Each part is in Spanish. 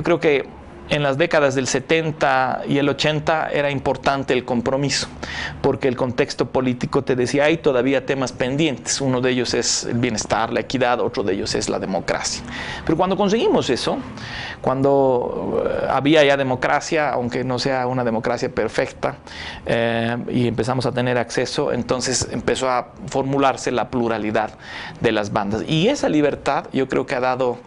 Yo creo que en las décadas del 70 y el 80 era importante el compromiso, porque el contexto político te decía, hay todavía temas pendientes. Uno de ellos es el bienestar, la equidad, otro de ellos es la democracia. Pero cuando conseguimos eso, cuando había ya democracia, aunque no sea una democracia perfecta, y empezamos a tener acceso, entonces empezó a formularse la pluralidad de las bandas. Y esa libertad yo creo que ha dado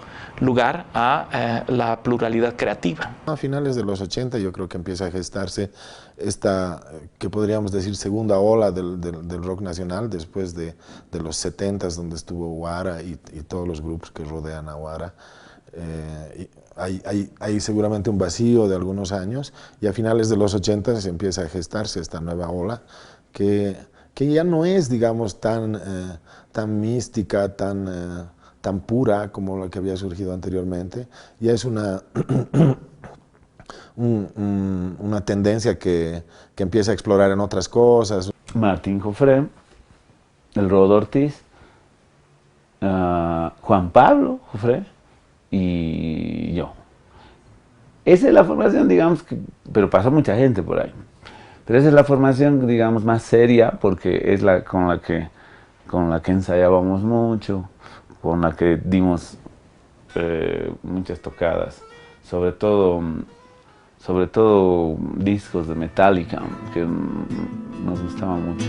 lugar a la pluralidad creativa. A finales de los 80 yo creo que empieza a gestarse esta, que podríamos decir, segunda ola del rock nacional, después de los 70s, donde estuvo Guara y todos los grupos que rodean a Guara. Hay seguramente un vacío de algunos años, y a finales de los 80 se empieza a gestarse esta nueva ola que ya no es, digamos, tan mística, tan pura como la que había surgido anteriormente. Ya es una tendencia que empieza a explorar en otras cosas. Martín Jofré, el Rodo Ortiz, Juan Pablo Jofré y yo. Esa es la formación, digamos, pero pasó mucha gente por ahí. Pero esa es la formación, digamos, más seria, porque es la con la que ensayábamos mucho, con la que dimos muchas tocadas, sobre todo discos de Metallica, que nos gustaban mucho.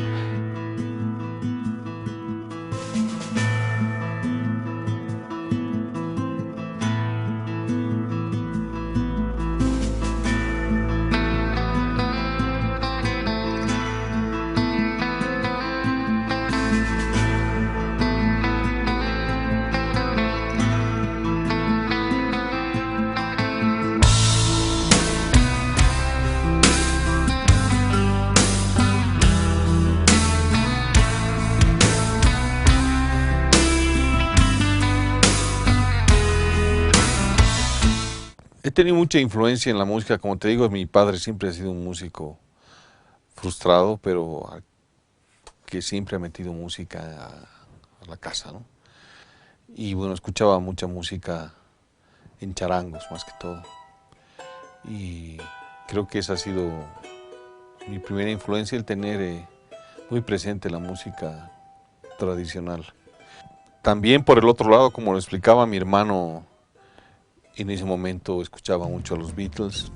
He tenido mucha influencia en la música, como te digo, mi padre siempre ha sido un músico frustrado, pero que siempre ha metido música a la casa, ¿no? Y bueno, escuchaba mucha música en charangos más que todo. Y creo que esa ha sido mi primera influencia, el tener muy presente la música tradicional. También por el otro lado, como lo explicaba mi hermano, en ese momento escuchaba mucho a los Beatles.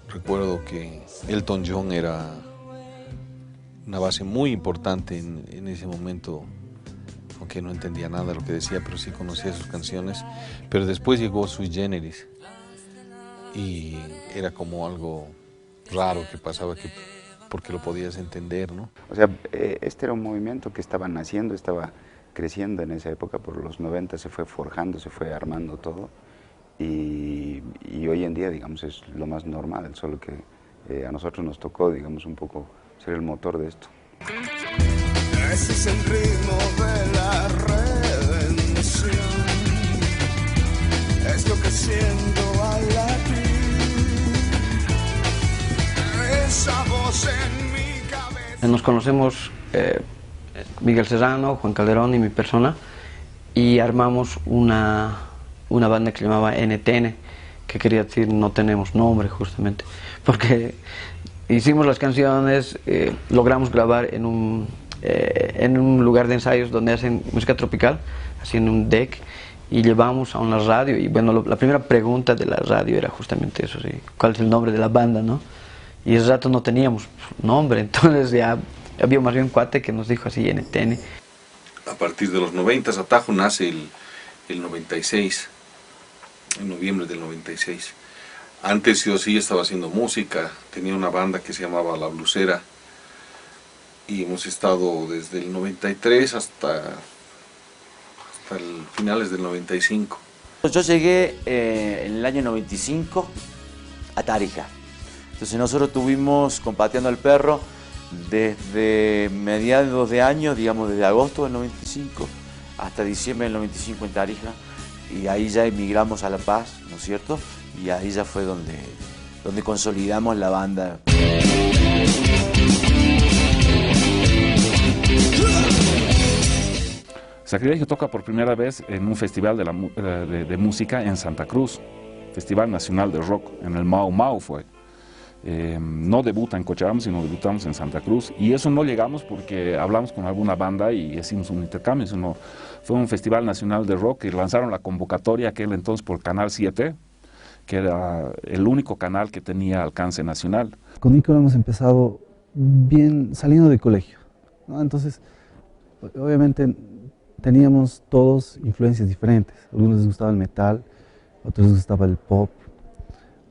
Recuerdo que Elton John era una base muy importante en ese momento, aunque no entendía nada de lo que decía, pero sí conocía sus canciones. Pero después llegó Sui Generis y era como algo raro que pasaba, porque lo podías entender, ¿no? O sea, este era un movimiento que estaba naciendo, estaba creciendo en esa época. Por los 90 se fue forjando, se fue armando todo, y hoy en día, digamos, es lo más normal, solo que a nosotros nos tocó, digamos, un poco ser el motor de esto. Ese es el ritmo de la redención, es lo que siento al latir, esa voz en mi cabeza. Nos conocemos Miguel Serrano, Juan Calderón y mi persona, y armamos una banda que se llamaba NTN, que quería decir no tenemos nombre, justamente, porque hicimos las canciones, logramos grabar en un lugar de ensayos donde hacen música tropical, así en un deck, y llevamos a una radio, y bueno, la primera pregunta de la radio era justamente eso, ¿sí? ¿Cuál es el nombre de la banda, no? Y ese rato no teníamos nombre, entonces ya había más bien un cuate que nos dijo así, NTN. A partir de los 90, Atajo nace el 96, en noviembre del 96. Antes yo sí estaba haciendo música, tenía una banda que se llamaba La Blusera, y hemos estado desde el 93 hasta el finales del 95. Yo llegué en el año 95 a Tarija. Entonces nosotros estuvimos con Pateando al Perro desde mediados de año, digamos desde agosto del 95 hasta diciembre del 95 en Tarija, y ahí ya emigramos a La Paz, ¿no es cierto? Y ahí ya fue donde consolidamos la banda. Sacrilegio toca por primera vez en un festival de música en Santa Cruz, Festival Nacional de Rock, en el Mau Mau fue. No debuta en Cochabamba, sino debutamos en Santa Cruz, y eso no llegamos porque hablamos con alguna banda y hicimos un intercambio, sino fue un Festival Nacional de Rock y lanzaron la convocatoria aquel entonces por Canal 7, que era el único canal que tenía alcance nacional. Con Nico hemos empezado bien saliendo del colegio, ¿no? Entonces, obviamente teníamos todos influencias diferentes. A algunos les gustaba el metal, a otros les gustaba el pop,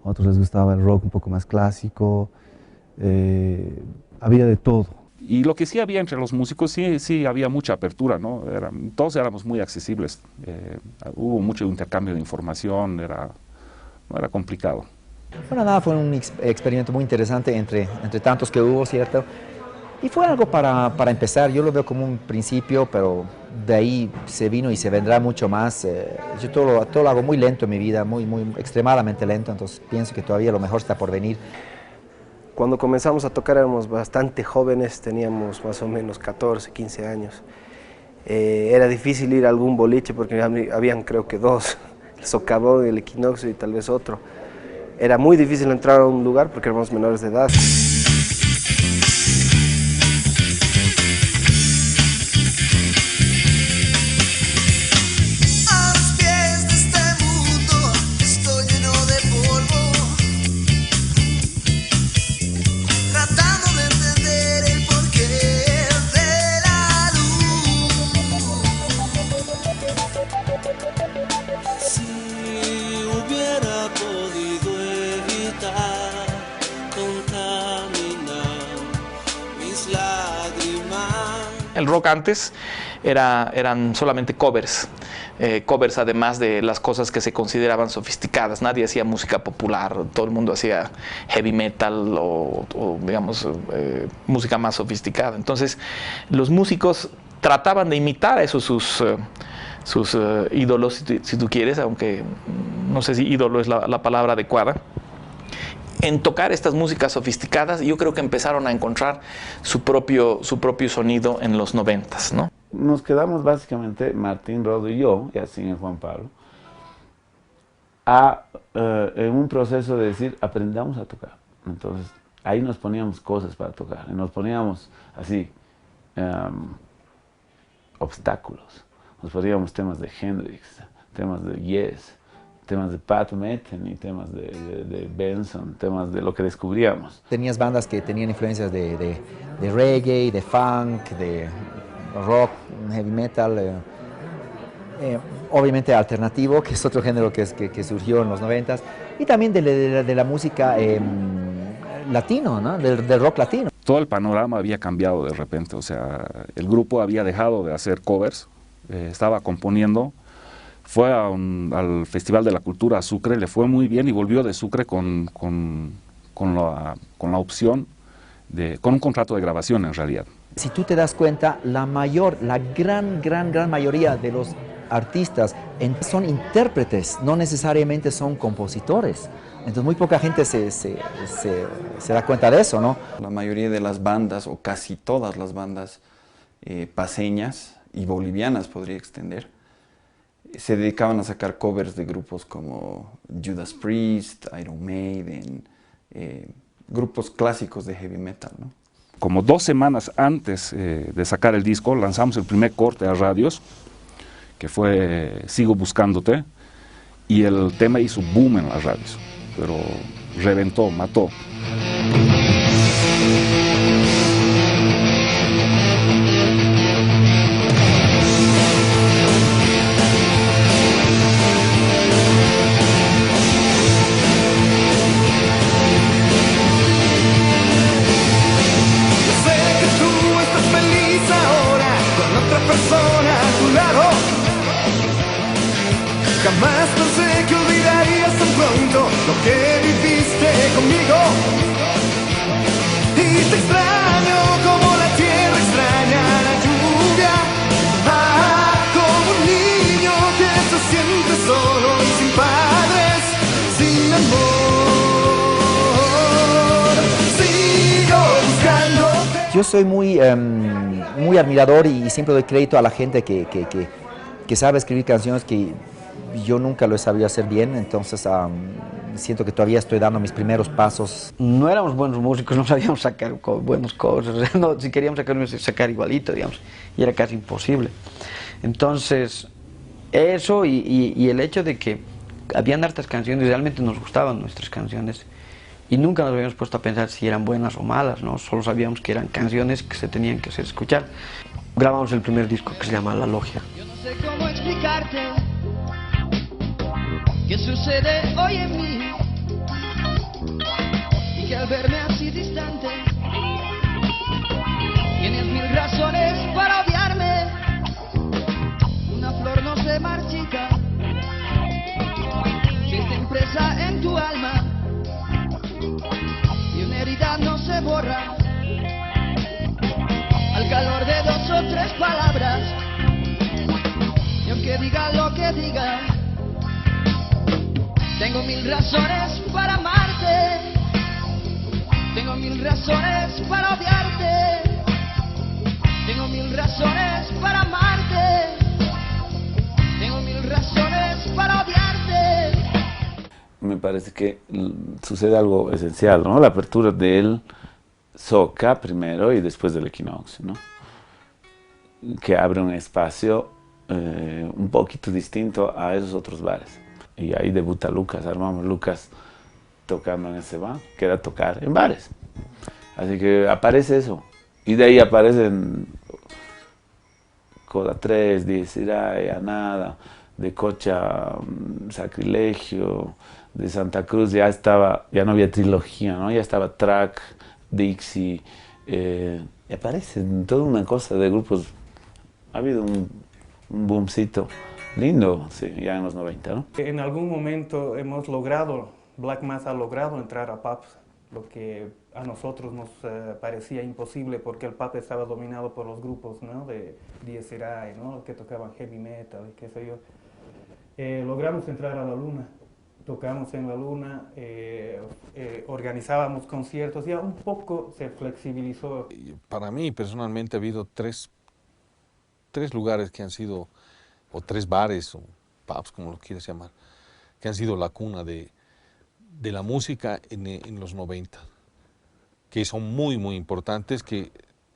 a otros les gustaba el rock un poco más clásico, había de todo. Y lo que sí había entre los músicos, sí había mucha apertura, ¿no? Todos éramos muy accesibles, hubo mucho intercambio de información, no era complicado. Bueno, nada, fue un experimento muy interesante entre tantos que hubo, ¿cierto? Y fue algo para empezar, yo lo veo como un principio, pero de ahí se vino y se vendrá mucho más. Yo todo lo hago muy lento en mi vida, muy extremadamente lento, entonces pienso que todavía lo mejor está por venir. Cuando comenzamos a tocar éramos bastante jóvenes, teníamos más o menos 14, 15 años. Era difícil ir a algún boliche porque habían creo que dos, el Socavón, el Equinoccio y tal vez otro. Era muy difícil entrar a un lugar porque éramos menores de edad. El rock antes eran solamente covers, covers además de las cosas que se consideraban sofisticadas. Nadie hacía música popular, todo el mundo hacía heavy metal o digamos, música más sofisticada. Entonces, los músicos trataban de imitar a esos sus ídolos, si tú quieres, aunque no sé si ídolo es la palabra adecuada, en tocar estas músicas sofisticadas. Yo creo que empezaron a encontrar su propio sonido en los 90s, ¿no? Nos quedamos básicamente, Martín, Rodo y yo, y así en Juan Pablo, en un proceso de decir, aprendamos a tocar. Entonces, ahí nos poníamos cosas para tocar, y nos poníamos así, obstáculos. Nos poníamos temas de Hendrix, temas de Yes, temas de Pat Metheny, temas de Benson, temas de lo que descubríamos. Tenías bandas que tenían influencias de reggae, de funk, de rock, heavy metal, obviamente alternativo, que es otro género que surgió en los 90s, y también de la música latino, ¿no? del rock latino. Todo el panorama había cambiado de repente, o sea, el grupo había dejado de hacer covers, estaba componiendo. Fue al Festival de la Cultura a Sucre, le fue muy bien y volvió de Sucre con la opción, con un contrato de grabación en realidad. Si tú te das cuenta, la gran mayoría de los artistas son intérpretes, no necesariamente son compositores. Entonces muy poca gente se da cuenta de eso, ¿no? La mayoría de las bandas, o casi todas las bandas paceñas y bolivianas, podría extender, se dedicaban a sacar covers de grupos como Judas Priest, Iron Maiden, grupos clásicos de heavy metal, ¿no? Como 2 semanas antes de sacar el disco, lanzamos el primer corte a radios, que fue Sigo Buscándote, y el tema hizo boom en las radios, pero reventó, mató. Jamás pensé que olvidarías tan pronto lo que viviste conmigo. Y te extraño como la tierra extraña la lluvia. Como un niño que se siente solo y sin padres, sin amor. Sigo buscándote. Yo soy muy muy admirador y siempre doy crédito a la gente que sabe escribir canciones que yo nunca lo he sabido hacer bien, entonces siento que todavía estoy dando mis primeros pasos. No éramos buenos músicos, no sabíamos sacar buenos covers, no, si queríamos sacar igualito, digamos, y era casi imposible. Entonces, eso y el hecho de que habían hartas canciones, realmente nos gustaban nuestras canciones, y nunca nos habíamos puesto a pensar si eran buenas o malas, ¿no? Solo sabíamos que eran canciones que se tenían que hacer escuchar. Grabamos el primer disco que se llama La Logia. Yo no sé cómo explicarte qué sucede hoy en mí y que al verme así distante tienes mil razones para odiarme. Una flor no se marchita si está impresa en tu alma y una herida no se borra al calor de 2 o 3 palabras. Y aunque diga lo que diga, tengo mil razones para amarte, tengo mil razones para odiarte, tengo mil razones para amarte, tengo mil razones para odiarte. Me parece que sucede algo esencial, ¿no? La apertura del Soca primero y después del Equinoccio, ¿no? Que abre un espacio un poquito distinto a esos otros bares. Y ahí debuta Lucas, armamos Lucas tocando en ese bar, que era tocar en bares. Así que aparece eso. Y de ahí aparecen Coda 3, Diez Irae, Anada, de Cocha, Sacrilegio, de Santa Cruz ya no había trilogía, ¿no? Ya estaba Track, Dixie, y aparece toda una cosa de grupos. Ha habido un boomcito lindo, sí, ya en los 90, ¿no? En algún momento hemos logrado, Black Mass ha logrado entrar a pubs, lo que a nosotros nos parecía imposible porque el pub estaba dominado por los grupos, ¿no? De Diez Irae, ¿no? Que tocaban heavy metal, qué sé yo. Logramos entrar a la Luna, tocamos en la Luna, organizábamos conciertos, ya un poco se flexibilizó. Para mí personalmente ha habido tres lugares que han sido, o 3 bares o pubs, como lo quieras llamar, que han sido la cuna de la música en los 90, que son muy, muy importantes, que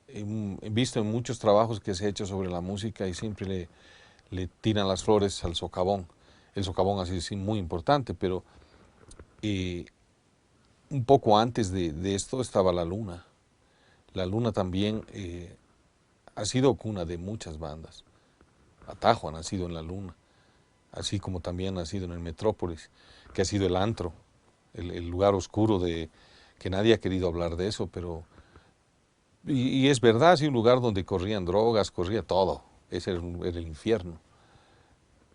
he visto en muchos trabajos que se ha hecho sobre la música y siempre le tiran las flores al socavón. El socavón ha sido sí, muy importante, pero un poco antes de esto estaba la Luna. La Luna también ha sido cuna de muchas bandas. Atajo ha nacido en la Luna, así como también ha nacido en el Metrópolis, que ha sido el antro, el lugar oscuro que nadie ha querido hablar de eso, pero... Y es verdad, sí, un lugar donde corrían drogas, corría todo, ese era el infierno.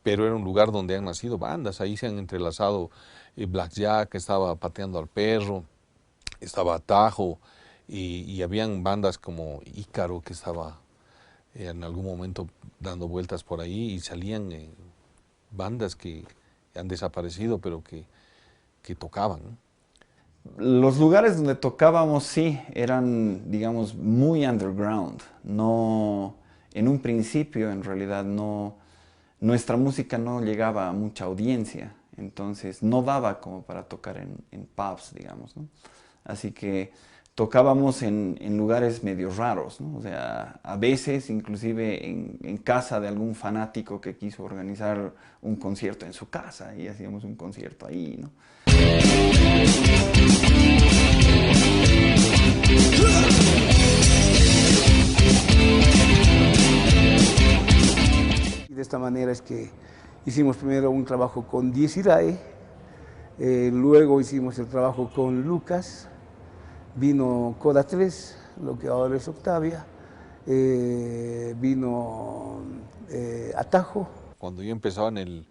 Pero era un lugar donde han nacido bandas, ahí se han entrelazado Blackjack, estaba Pateando al Perro, estaba Atajo, y habían bandas como Ícaro, que estaba en algún momento dando vueltas por ahí, y salían bandas que han desaparecido, pero que tocaban, ¿no? Los lugares donde tocábamos sí eran, digamos, muy underground. No, en un principio, en realidad, nuestra música no llegaba a mucha audiencia, entonces no daba como para tocar en pubs, digamos, ¿no? Así que tocábamos en lugares medio raros, ¿no? O sea, a veces inclusive en casa de algún fanático que quiso organizar un concierto en su casa y hacíamos un concierto ahí, ¿no? De esta manera es que hicimos primero un trabajo con Diez Irae, luego hicimos el trabajo con Lucas, vino Coda 3, lo que ahora es Octavia, vino Atajo. Cuando yo empezaba en el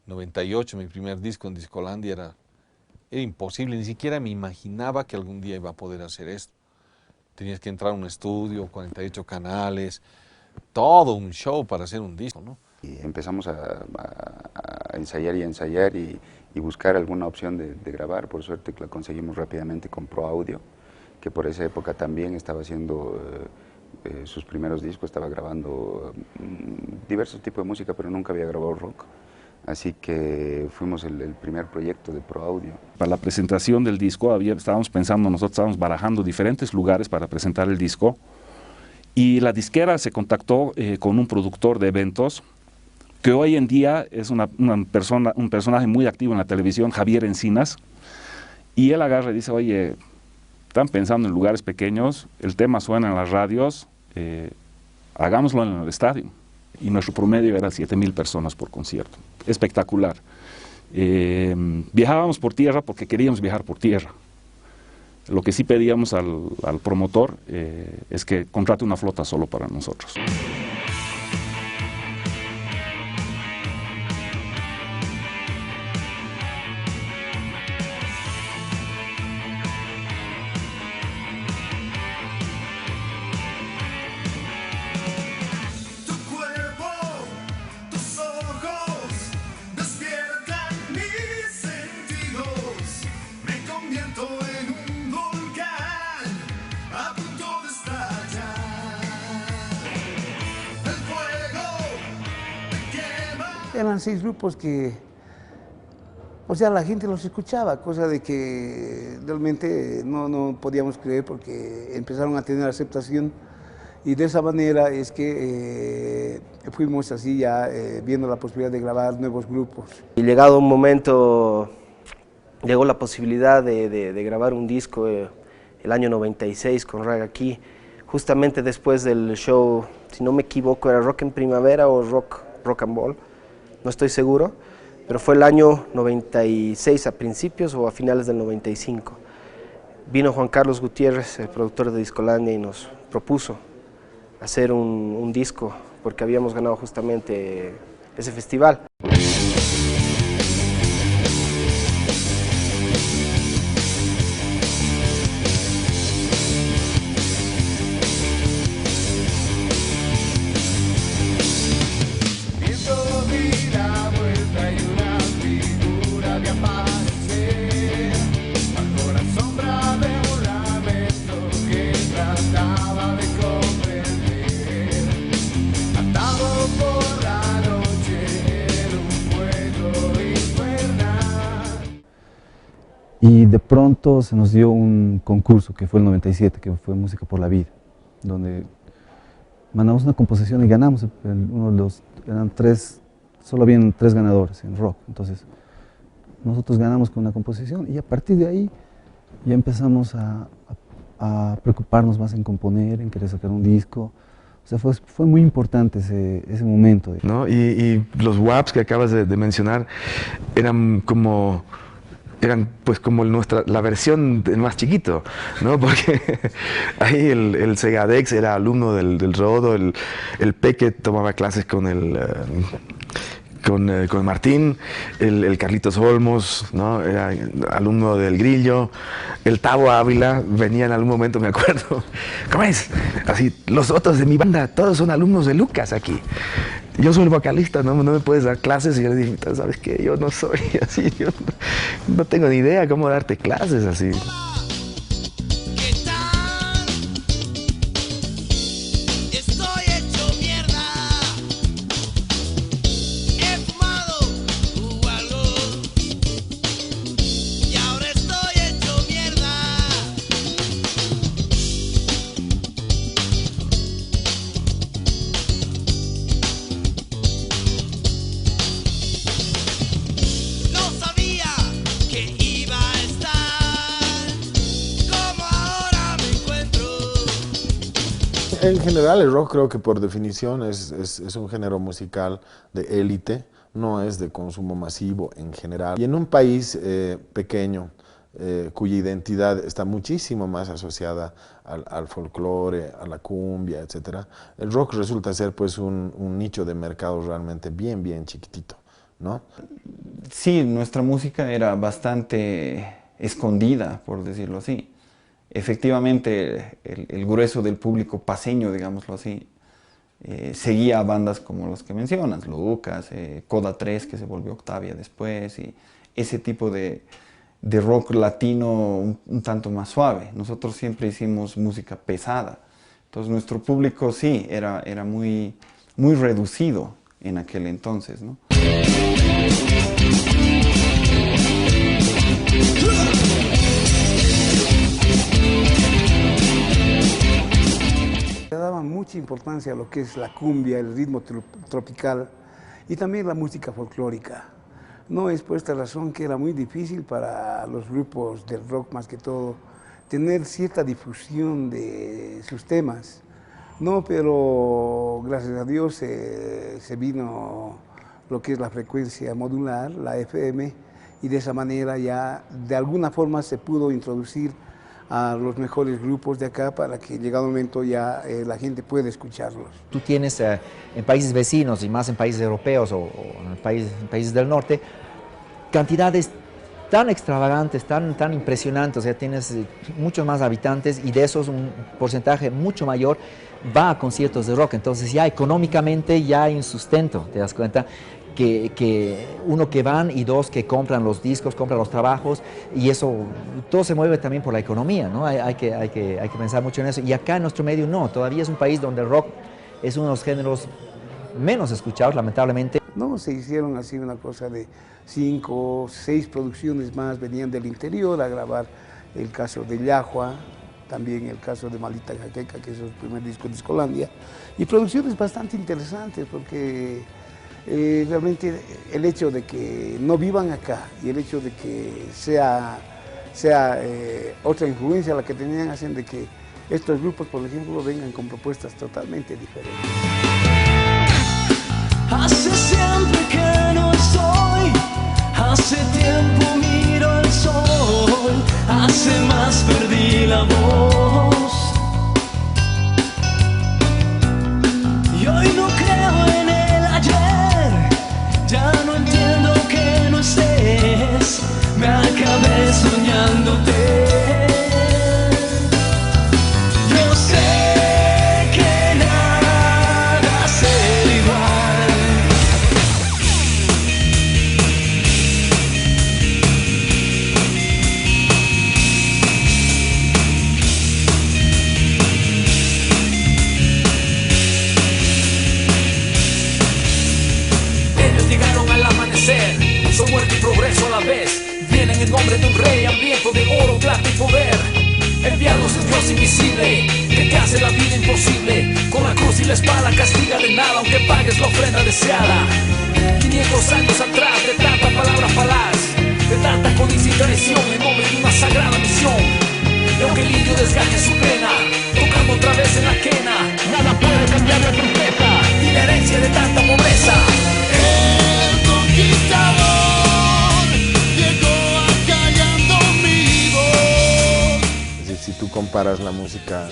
98, mi primer disco en Discolandia era imposible, ni siquiera me imaginaba que algún día iba a poder hacer esto. Tenías que entrar a un estudio, 48 canales, todo un show para hacer un disco, ¿no? Y empezamos a ensayar y ensayar y buscar alguna opción de grabar. Por suerte la conseguimos rápidamente con Pro Audio, que por esa época también estaba haciendo sus primeros discos, estaba grabando diversos tipos de música, pero nunca había grabado rock. Así que fuimos el primer proyecto de Pro Audio. Para la presentación del disco estábamos pensando, nosotros estábamos barajando diferentes lugares para presentar el disco, y la disquera se contactó con un productor de eventos que hoy en día es un personaje muy activo en la televisión, Javier Encinas, y él agarra y dice: oye, están pensando en lugares pequeños, el tema suena en las radios, hagámoslo en el estadio. Y nuestro promedio era 7,000 personas por concierto. Espectacular. Viajábamos por tierra porque queríamos viajar por tierra. Lo que sí pedíamos al promotor es que contrate una flota solo para nosotros. Eran 6 grupos que, o sea, la gente los escuchaba, cosa de que realmente no podíamos creer, porque empezaron a tener aceptación, y de esa manera es que fuimos así ya viendo la posibilidad de grabar nuevos grupos. Y llegado un momento, llegó la posibilidad de grabar un disco el año 96 con Raga aquí, justamente después del show, si no me equivoco, era Rock en Primavera o Rock and Ball. No estoy seguro, pero fue el año 96 a principios o a finales del 95. Vino Juan Carlos Gutiérrez, el productor de Discolandia, y nos propuso hacer un disco, porque habíamos ganado justamente ese festival. Y de pronto se nos dio un concurso que fue el 97, que fue Música por la Vida, donde mandamos una composición y ganamos. Solo habían 3 ganadores en rock, entonces nosotros ganamos con una composición, y a partir de ahí ya empezamos a preocuparnos más en componer, en querer sacar un disco. O sea, fue muy importante ese momento. ¿No? Y los WAPs que acabas de mencionar eran pues como la versión más chiquito, ¿no? Porque ahí el Segadex era alumno del Rodo, el Peque tomaba clases con Martín, el Carlitos Olmos, ¿no? Era alumno del Grillo, el Tavo Ávila venía en algún momento, me acuerdo. ¿Cómo es? Así, los otros de mi banda, todos son alumnos de Lucas aquí. Yo soy el vocalista, no me puedes dar clases. Y yo le dije: ¿sabes qué? Yo no soy así, yo no tengo ni idea cómo darte clases así. En general el rock creo que por definición es un género musical de élite, no es de consumo masivo en general. Y en un país pequeño, cuya identidad está muchísimo más asociada al folclore, a la cumbia, etc., el rock resulta ser pues un nicho de mercado realmente bien chiquitito, ¿no? Sí, nuestra música era bastante escondida, por decirlo así. Efectivamente, el grueso del público paseño, digámoslo así, seguía a bandas como las que mencionas, Lucas, Coda 3, que se volvió Octavia después, y ese tipo de rock latino un tanto más suave. Nosotros siempre hicimos música pesada, Entonces nuestro público sí, era muy, muy reducido en aquel entonces, ¿no? Le daban mucha importancia a lo que es la cumbia, el ritmo tropical y también la música folclórica. No es por esta razón que era muy difícil para los grupos del rock, más que todo, tener cierta difusión de sus temas. No, pero gracias a Dios se vino lo que es la frecuencia modular, la FM, y de esa manera ya de alguna forma se pudo introducir a los mejores grupos de acá para que llegado el momento ya la gente pueda escucharlos. Tú tienes en países vecinos y más en países europeos o en países del norte, cantidades tan extravagantes, tan impresionantes, o sea, tienes muchos más habitantes y de esos un porcentaje mucho mayor va a conciertos de rock, entonces ya económicamente ya hay un sustento, ¿te das cuenta? Que uno que van y dos que compran los discos, compran los trabajos y eso, todo se mueve también por la economía, ¿no? Hay que pensar mucho en eso y acá en nuestro medio no, todavía es un país donde el rock es uno de los géneros menos escuchados, lamentablemente. No, se hicieron así una cosa de 5 o 6 producciones más, venían del interior a grabar el caso de Yahua, también el caso de Maldita Jaqueca, que es el primer disco de Discolandia, y producciones bastante interesantes porque realmente el hecho de que no vivan acá y el hecho de que sea otra influencia la que tenían hacen de que estos grupos, por ejemplo, vengan con propuestas totalmente diferentes. Hace siempre que no estoy, hace tiempo miro el sol, hace más perdí la voz. Y hoy no creo en el ayer, ya no entiendo que no estés, me acabé soñándote. Yo sé que nada será igual. Ellos llegaron al amanecer, son muerte y progreso a la vez. Vienen en nombre de un rey hambriento de oro, plata y poder. Enviados de Dios invisible, que te hace la vida imposible. Con la cruz y la espada castiga de nada, aunque pagues la ofrenda deseada. 500 años atrás, de tanta palabra falaz, de tanta codicia y traición, en nombre de una sagrada misión. Y aunque el indio desgaje su pena, tocando otra vez en la quena, nada puede cambiar la trompeta y la herencia de tanta pobreza. El conquistador llegó acallando mi voz. Es decir, si tú comparas la música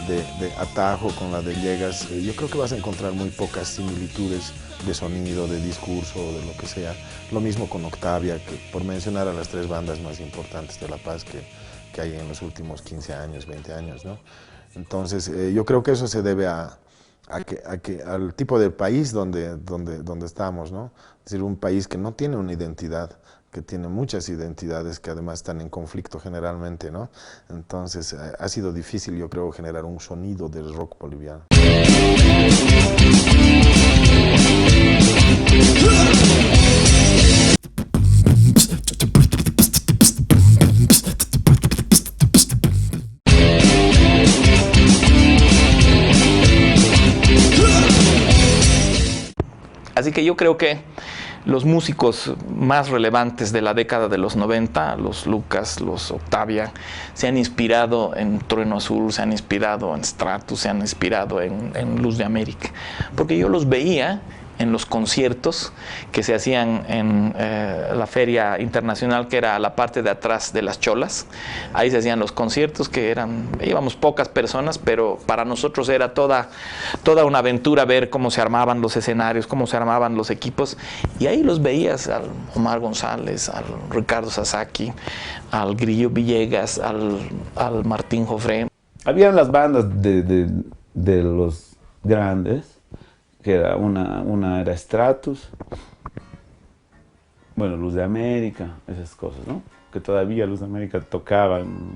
de Atajo con la de Llegas, yo creo que vas a encontrar muy pocas similitudes de sonido, de discurso, de lo que sea. Lo mismo con Octavia, que por mencionar a las 3 bandas más importantes de La Paz que hay en los últimos 15 años, 20 años, ¿no? Entonces, yo creo que eso se debe al tipo de país donde estamos, ¿no? Es decir, un país que no tiene una identidad, que tiene muchas identidades que además están en conflicto generalmente, ¿no? Entonces, ha sido difícil, yo creo, generar un sonido del rock boliviano. Así que yo creo que los músicos más relevantes de la década de los 90, los Lucas, los Octavia, se han inspirado en Trueno Azul, se han inspirado en Stratus, se han inspirado en Luz de América. Porque yo los veía en los conciertos que se hacían en la Feria Internacional, que era la parte de atrás de las Cholas. Ahí se hacían los conciertos que íbamos pocas personas, pero para nosotros era toda una aventura ver cómo se armaban los escenarios, cómo se armaban los equipos. Y ahí los veías al Omar González, al Ricardo Sasaki, al Grillo Villegas, al Martín Jofré. Habían las bandas de los grandes, que era una era Stratus, bueno, Luz de América, esas cosas, ¿no? Que todavía Luz de América tocaba en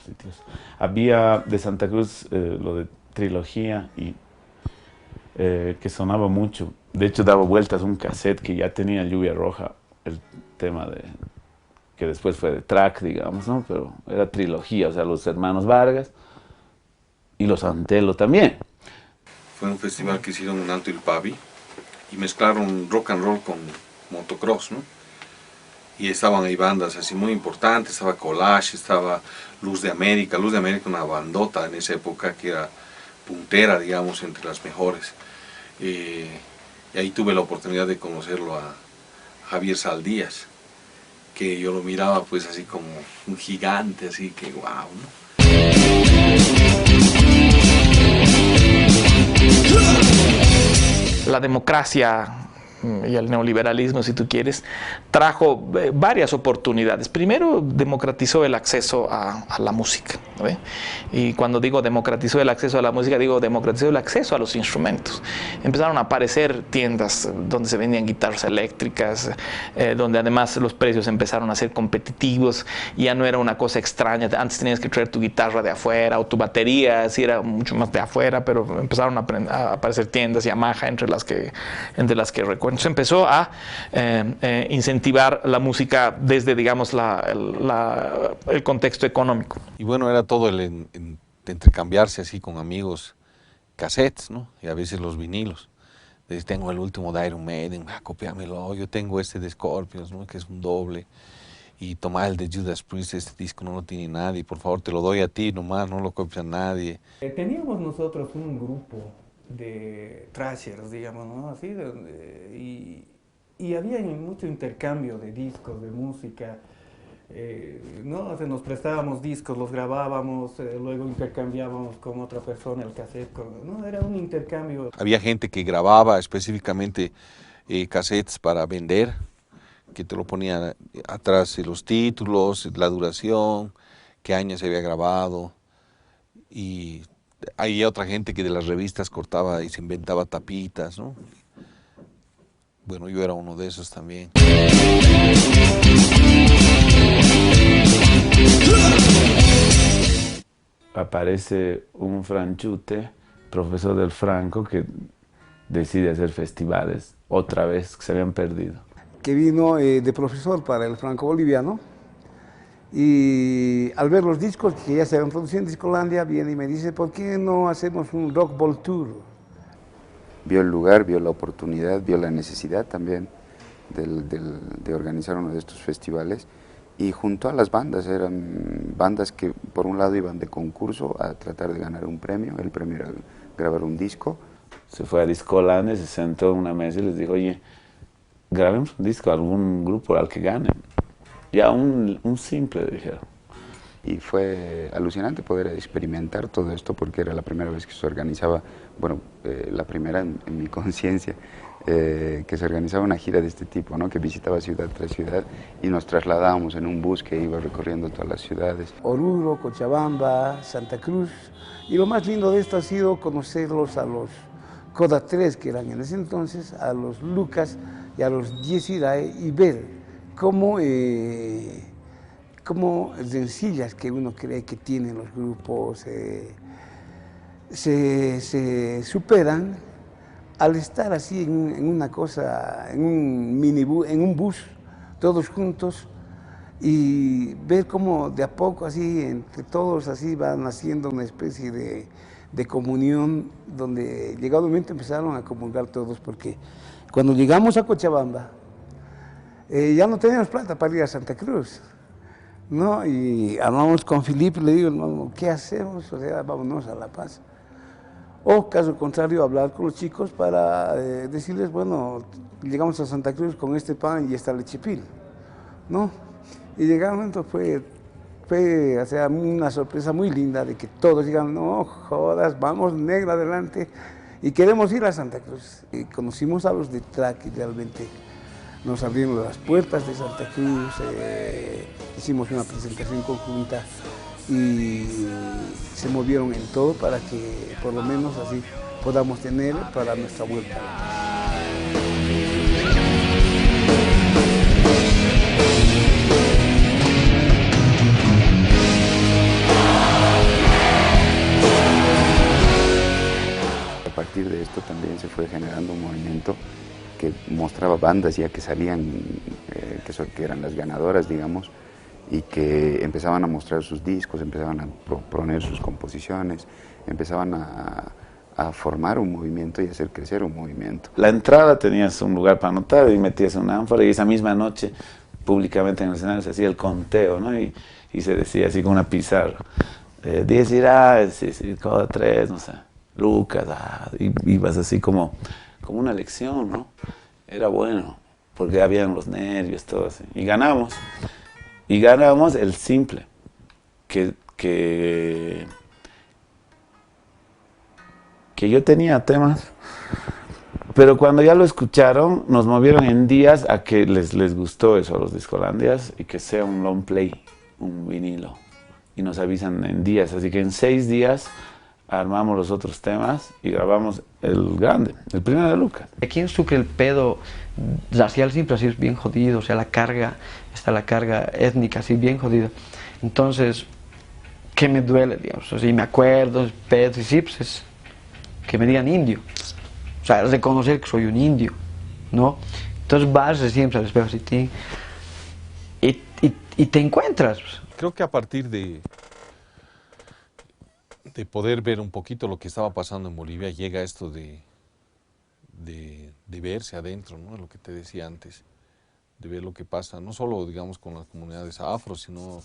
sitios. Había de Santa Cruz lo de trilogía y que sonaba mucho. De hecho, daba vueltas un cassette que ya tenía Lluvia Roja, el tema que después fue de track, digamos, ¿no? Pero era trilogía, o sea, los hermanos Vargas y los Antelo también. Fue un festival que hicieron en Alto Ilpavi y mezclaron rock and roll con motocross, ¿no? Y estaban ahí bandas así muy importantes, estaba Collage, estaba Luz de América, una bandota en esa época que era puntera, digamos, entre las mejores. Y ahí tuve la oportunidad de conocerlo a Javier Saldías, que yo lo miraba pues así como un gigante, así que wow, ¿no? La democracia y el neoliberalismo, si tú quieres, trajo varias oportunidades. Primero, democratizó el acceso a la música, ¿no? Y cuando digo democratizó el acceso a la música, digo democratizó el acceso a los instrumentos. Empezaron a aparecer tiendas donde se vendían guitarras eléctricas, donde además los precios empezaron a ser competitivos, y ya no era una cosa extraña. Antes tenías que traer tu guitarra de afuera o tu batería, sí era mucho más de afuera, pero empezaron a aparecer tiendas Yamaha entre las que recuerdo. Entonces empezó a incentivar la música desde, digamos, el contexto económico. Y bueno, era todo el intercambiarse así con amigos cassettes, ¿no? Y a veces los vinilos. Entonces, tengo el último de Iron Maiden, cópiamelo. Yo tengo este de Scorpions, ¿no? Que es un doble. Y toma el de Judas Priest, este disco no lo tiene nadie. Por favor, te lo doy a ti nomás, no lo copia nadie. Teníamos nosotros un grupo de thrashers, digamos, ¿no? Así, y había mucho intercambio de discos, de música, ¿no? O sea, nos prestábamos discos, los grabábamos, luego intercambiábamos con otra persona el cassette, ¿no? Era un intercambio. Había gente que grababa específicamente cassettes para vender, que te lo ponía atrás los títulos, la duración, qué año se había grabado, y hay otra gente que de las revistas cortaba y se inventaba tapitas, ¿no? Bueno, yo era uno de esos también. Aparece un franchute, profesor del Franco, que decide hacer festivales otra vez que se habían perdido. Que vino de profesor para el Franco Boliviano. Y al ver los discos que ya se habían producido en Discolandia, viene y me dice, ¿por qué no hacemos un Rock Ball Tour? Vio el lugar, vio la oportunidad, vio la necesidad también de organizar uno de estos festivales, y junto a las bandas, eran bandas que por un lado iban de concurso a tratar de ganar un premio, el premio era grabar un disco. Se fue a Discolandia, se sentó en una mesa y les dijo, oye, grabemos un disco a algún grupo al que ganen. Ya un simple, dijeron. Y fue alucinante poder experimentar todo esto, porque era la primera vez que se organizaba, bueno, la primera en mi conciencia, que se organizaba una gira de este tipo, ¿no? Que visitaba ciudad tras ciudad y nos trasladábamos en un bus que iba recorriendo todas las ciudades. Oruro, Cochabamba, Santa Cruz, y lo más lindo de esto ha sido conocerlos a los Coda 3, que eran en ese entonces, a los Lucas y a los Yesirae, y ver cómo rencillas que uno cree que tienen los grupos se superan al estar así en una cosa, en un minibús, en un bus, todos juntos, y ver cómo de a poco así, entre todos así van haciendo una especie de comunión, donde llegado el momento empezaron a comulgar todos, porque cuando llegamos a Cochabamba, ya no teníamos plata para ir a Santa Cruz, ¿no? Y hablamos con Felipe, le digo, hermano, ¿qué hacemos? O sea, vámonos a La Paz. O, caso contrario, hablar con los chicos para decirles, bueno, llegamos a Santa Cruz con este pan y esta lechipil, ¿no? Y llegamos, entonces fue o sea, una sorpresa muy linda de que todos digan, no jodas, vamos negro adelante y queremos ir a Santa Cruz. Y conocimos a los de Track y realmente nos abrieron las puertas de Santa Cruz, hicimos una presentación conjunta y se movieron en todo para que por lo menos así podamos tener para nuestra vuelta. movimiento que mostraba bandas ya que salían, que eran las ganadoras, digamos, y que empezaban a mostrar sus discos, empezaban a proponer sus composiciones, empezaban a formar un movimiento y hacer crecer un movimiento. La entrada tenías un lugar para anotar y metías una ánfora y esa misma noche públicamente en el escenario se hacía el conteo, ¿no? Y se decía así con una pizarra, 10 irá, Coda 3, no sé, Lucas, y ibas así como una lección, ¿no? Era bueno, porque habían los nervios, todo así. Y ganamos el simple, que yo tenía temas, pero cuando ya lo escucharon, nos movieron en días a que les gustó eso a los Discolandias y que sea un long play, un vinilo. Y nos avisan en días, así que en 6 días armamos los otros temas y grabamos el grande, el primero de Lucas. Aquí en Sucre el pedo racial siempre así es bien jodido, o sea, la carga étnica así bien jodida. Entonces, ¿qué me duele, digamos? Así me acuerdo, pedos y sí, pues es que me digan indio. O sea, reconocer que soy un indio, ¿no? Entonces vas siempre al espejo así, y te encuentras. Creo que a partir de poder ver un poquito lo que estaba pasando en Bolivia, llega esto de verse adentro, ¿no? Lo que te decía antes, de ver lo que pasa, no solo, digamos, con las comunidades afro, sino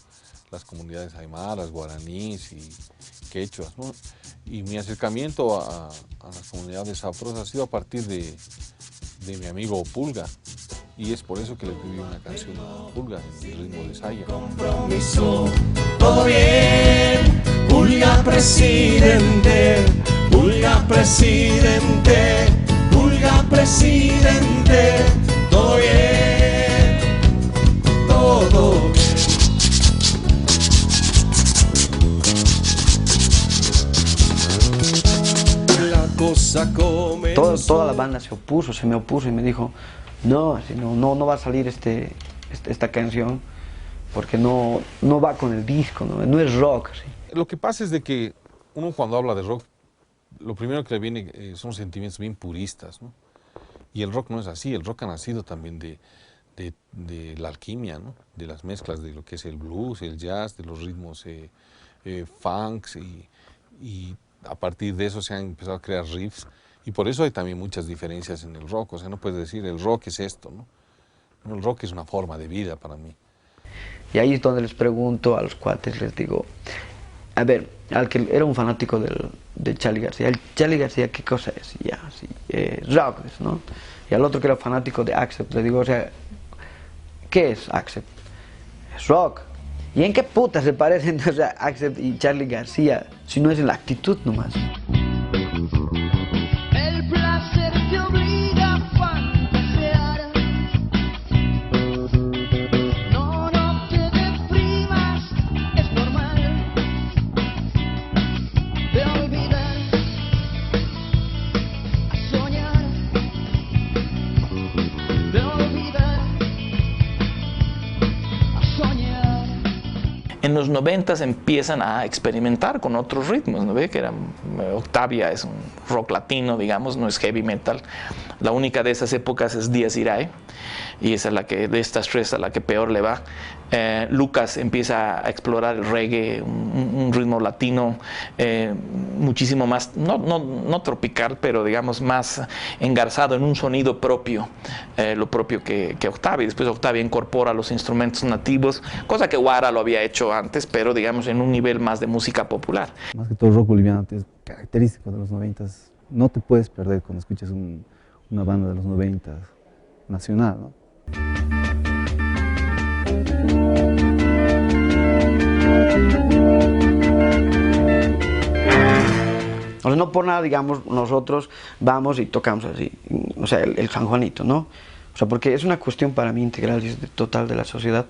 las comunidades aymaras, guaraníes y quechuas, ¿no? Y mi acercamiento a las comunidades afros ha sido a partir de mi amigo Pulga, y es por eso que le escribí una canción a Pulga en el ritmo de Saya. Compromiso, todo bien, Pulga presidente, Pulga presidente, Pulga presidente, todo bien, todo bien. La cosa comenzó. Toda la banda se me opuso y me dijo, no va a salir esta canción porque no va con el disco, no es rock. Así. Lo que pasa es de que uno cuando habla de rock, lo primero que le viene son sentimientos bien puristas, ¿no? Y el rock no es así, el rock ha nacido también de la alquimia, ¿no? De las mezclas de lo que es el blues, el jazz, de los ritmos funks y a partir de eso se han empezado a crear riffs y por eso hay también muchas diferencias en el rock, o sea, no puedes decir el rock es esto, ¿no? El rock es una forma de vida para mí. Y ahí es donde les pregunto a los cuates, les digo, a ver, al que era un fanático de Charly García, el Charly García, ¿qué cosa es? Ya, sí, rock, ¿no? Y al otro que era fanático de Accept, le digo, o sea, ¿qué es Accept? Es rock. ¿Y en qué puta se parecen, o sea, Accept y Charly García, si no es en la actitud nomás? El placer te obliga a fantasear. No te deprimas, es normal. De olvidar, a soñar. De olvidar, a soñar. En los 90s empiezan a experimentar con otros ritmos, ¿no ve? Que era Octavia es un rock latino, digamos, no es heavy metal. La única de esas épocas es Díaz Irae, y esa es la que, de estas tres, a la que peor le va. Lucas empieza a explorar el reggae, un ritmo latino muchísimo más, no tropical, pero digamos más engarzado en un sonido propio, lo propio que Octavia. Después Octavia incorpora los instrumentos nativos, cosa que Guara lo había hecho antes, pero digamos en un nivel más de música popular. Más que todo el rock boliviano es característico de los 90s. No te puedes perder cuando escuchas una banda de los 90s nacional, ¿no? O sea, no por nada, digamos, nosotros vamos y tocamos así, o sea, el San Juanito, ¿no? O sea, porque es una cuestión para mí integral y total de la sociedad.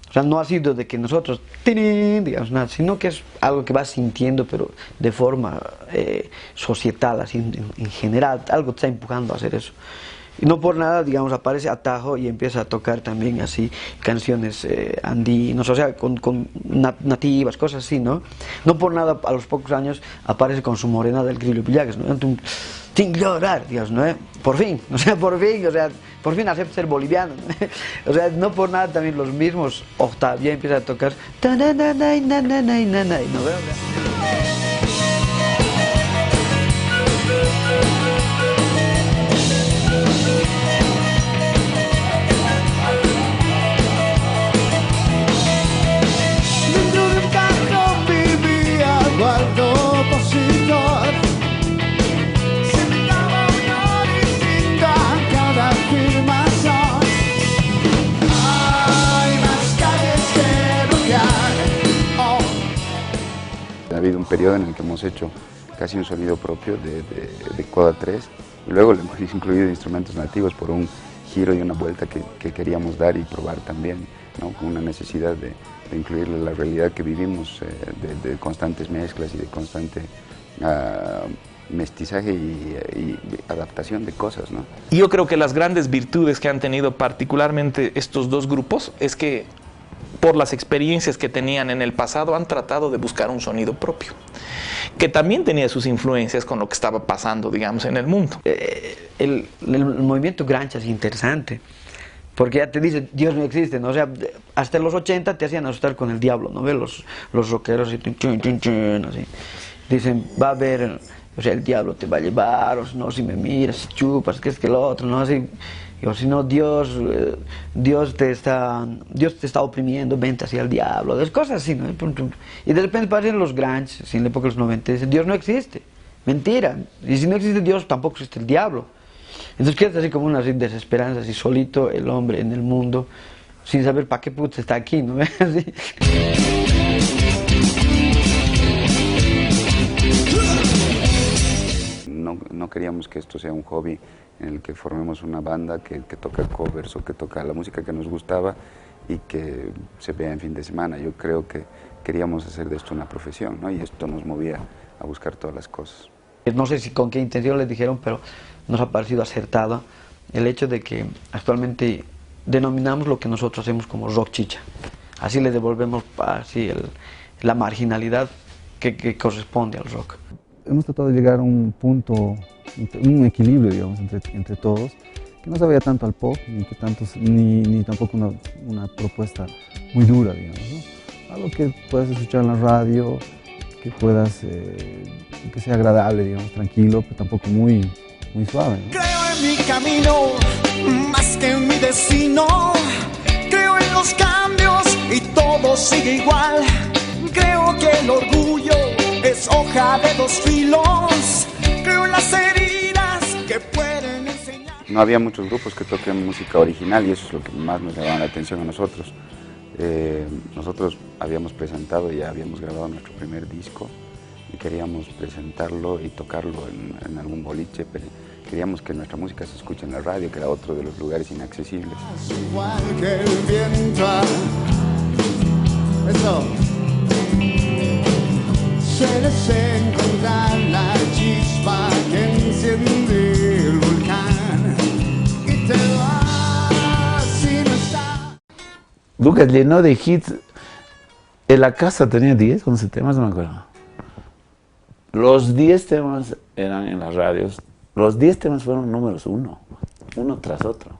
O sea, no ha sido de que nosotros, digamos, nada, sino que es algo que vas sintiendo, pero de forma societal, así en general, algo te está empujando a hacer eso. Y no por nada, digamos, aparece Atajo y empieza a tocar también así canciones andinos, o sea, con nativas, cosas así, ¿no? No por nada, a los pocos años aparece con su Morena del Grillo Villagas, ¿no? sin llorar, Dios, ¿no? Por fin, o sea, por fin acepto ser boliviano, ¿no? O sea, no por nada también los mismos Octavia empiezan a tocar, ¿no veo? Ha habido un periodo en el que hemos hecho casi un sonido propio de Coda 3 y luego le hemos incluido instrumentos nativos por un giro y una vuelta que queríamos dar y probar también, ¿no? Con una necesidad de incluirle la realidad que vivimos, de constantes mezclas y de constante mestizaje y adaptación de cosas, ¿no? Y yo creo que las grandes virtudes que han tenido particularmente estos dos grupos es que por las experiencias que tenían en el pasado han tratado de buscar un sonido propio, que también tenía sus influencias con lo que estaba pasando, digamos, en el mundo. El movimiento grunge es interesante, porque ya te dice, Dios no existe, ¿no? O sea, hasta los 80 te hacían asustar con el diablo, ¿no? Ves los rockeros así, así. Dicen, va a haber, o sea, el diablo te va a llevar, o no, si me miras, si chupas, que es que lo otro, ¿no? Así, o si no, Dios te está oprimiendo, vente hacia el diablo, es cosas así, ¿no? Y de repente pasan los grunge, en la época de los 90, dicen, Dios no existe, mentira, y si no existe Dios, tampoco existe el diablo. Entonces quedas así como una desesperanza, así solito el hombre en el mundo, sin saber para qué puta está aquí, ¿no? Así. No queríamos que esto sea un hobby en el que formemos una banda que toca covers o que toca la música que nos gustaba y que se vea en fin de semana. Yo creo que queríamos hacer de esto una profesión, ¿no? Y esto nos movía a buscar todas las cosas. No sé si con qué intención les dijeron, pero nos ha parecido acertado el hecho de que actualmente denominamos lo que nosotros hacemos como rock chicha. Así le devolvemos así la marginalidad que corresponde al rock. Hemos tratado de llegar a un punto, un equilibrio, digamos, entre todos, que no se vaya tanto al pop, ni tampoco una propuesta muy dura, digamos, ¿no? Algo que puedas escuchar en la radio, que puedas, que sea agradable, digamos, tranquilo, pero tampoco muy suave, ¿no? Creo en mi camino, más que en mi destino. Creo en los cambios y todo sigue igual. Creo que el orgullo es hoja de dos filos. Creo en las heridas que pueden enseñar. No había muchos grupos que toquen música original y eso es lo que más nos llamaba la atención a nosotros. Nosotros habíamos presentado, ya habíamos grabado nuestro primer disco y queríamos presentarlo y tocarlo en algún boliche, pero queríamos que nuestra música se escuche en la radio, que era otro de los lugares inaccesibles. Igual que el viento. Eso. Sueles encontrar la chispa que enciende el volcán y te vas sin estar. Lucas llenó de hits. En la casa tenía 10, 11 temas, no me acuerdo. Los 10 temas eran en las radios. Los 10 temas fueron números uno tras otro.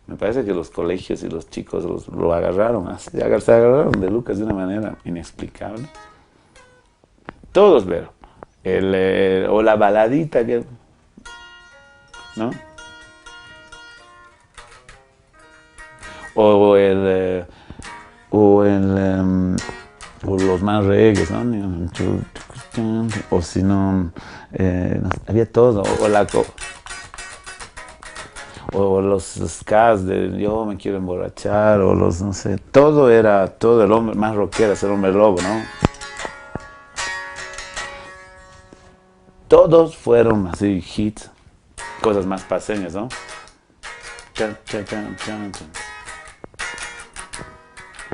Me parece que los colegios y los chicos lo agarraron así, se agarraron de Lucas de una manera inexplicable. Todos, pero o la baladita, ¿no? O los más reggaes, ¿no? O si no, había todo, o los skas de yo me quiero emborrachar, o los, no sé, todo el hombre más rockero, es el hombre lobo, ¿no? Todos fueron así hits, cosas más paseñas, ¿no?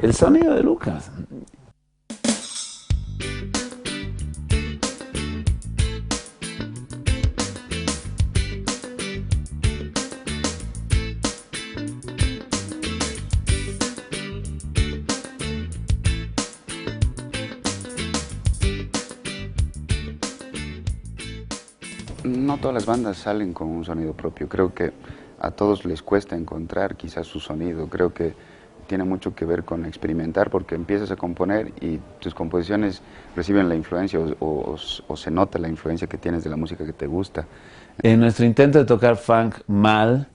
El sonido de Lucas. no todas las bandas salen con un sonido propio. Creo que a todos les cuesta encontrar quizás su sonido. Creo que tiene mucho que ver con experimentar, porque empiezas a componer y tus composiciones reciben la influencia o se nota la influencia que tienes de la música que te gusta. En nuestro intento de tocar funk mal,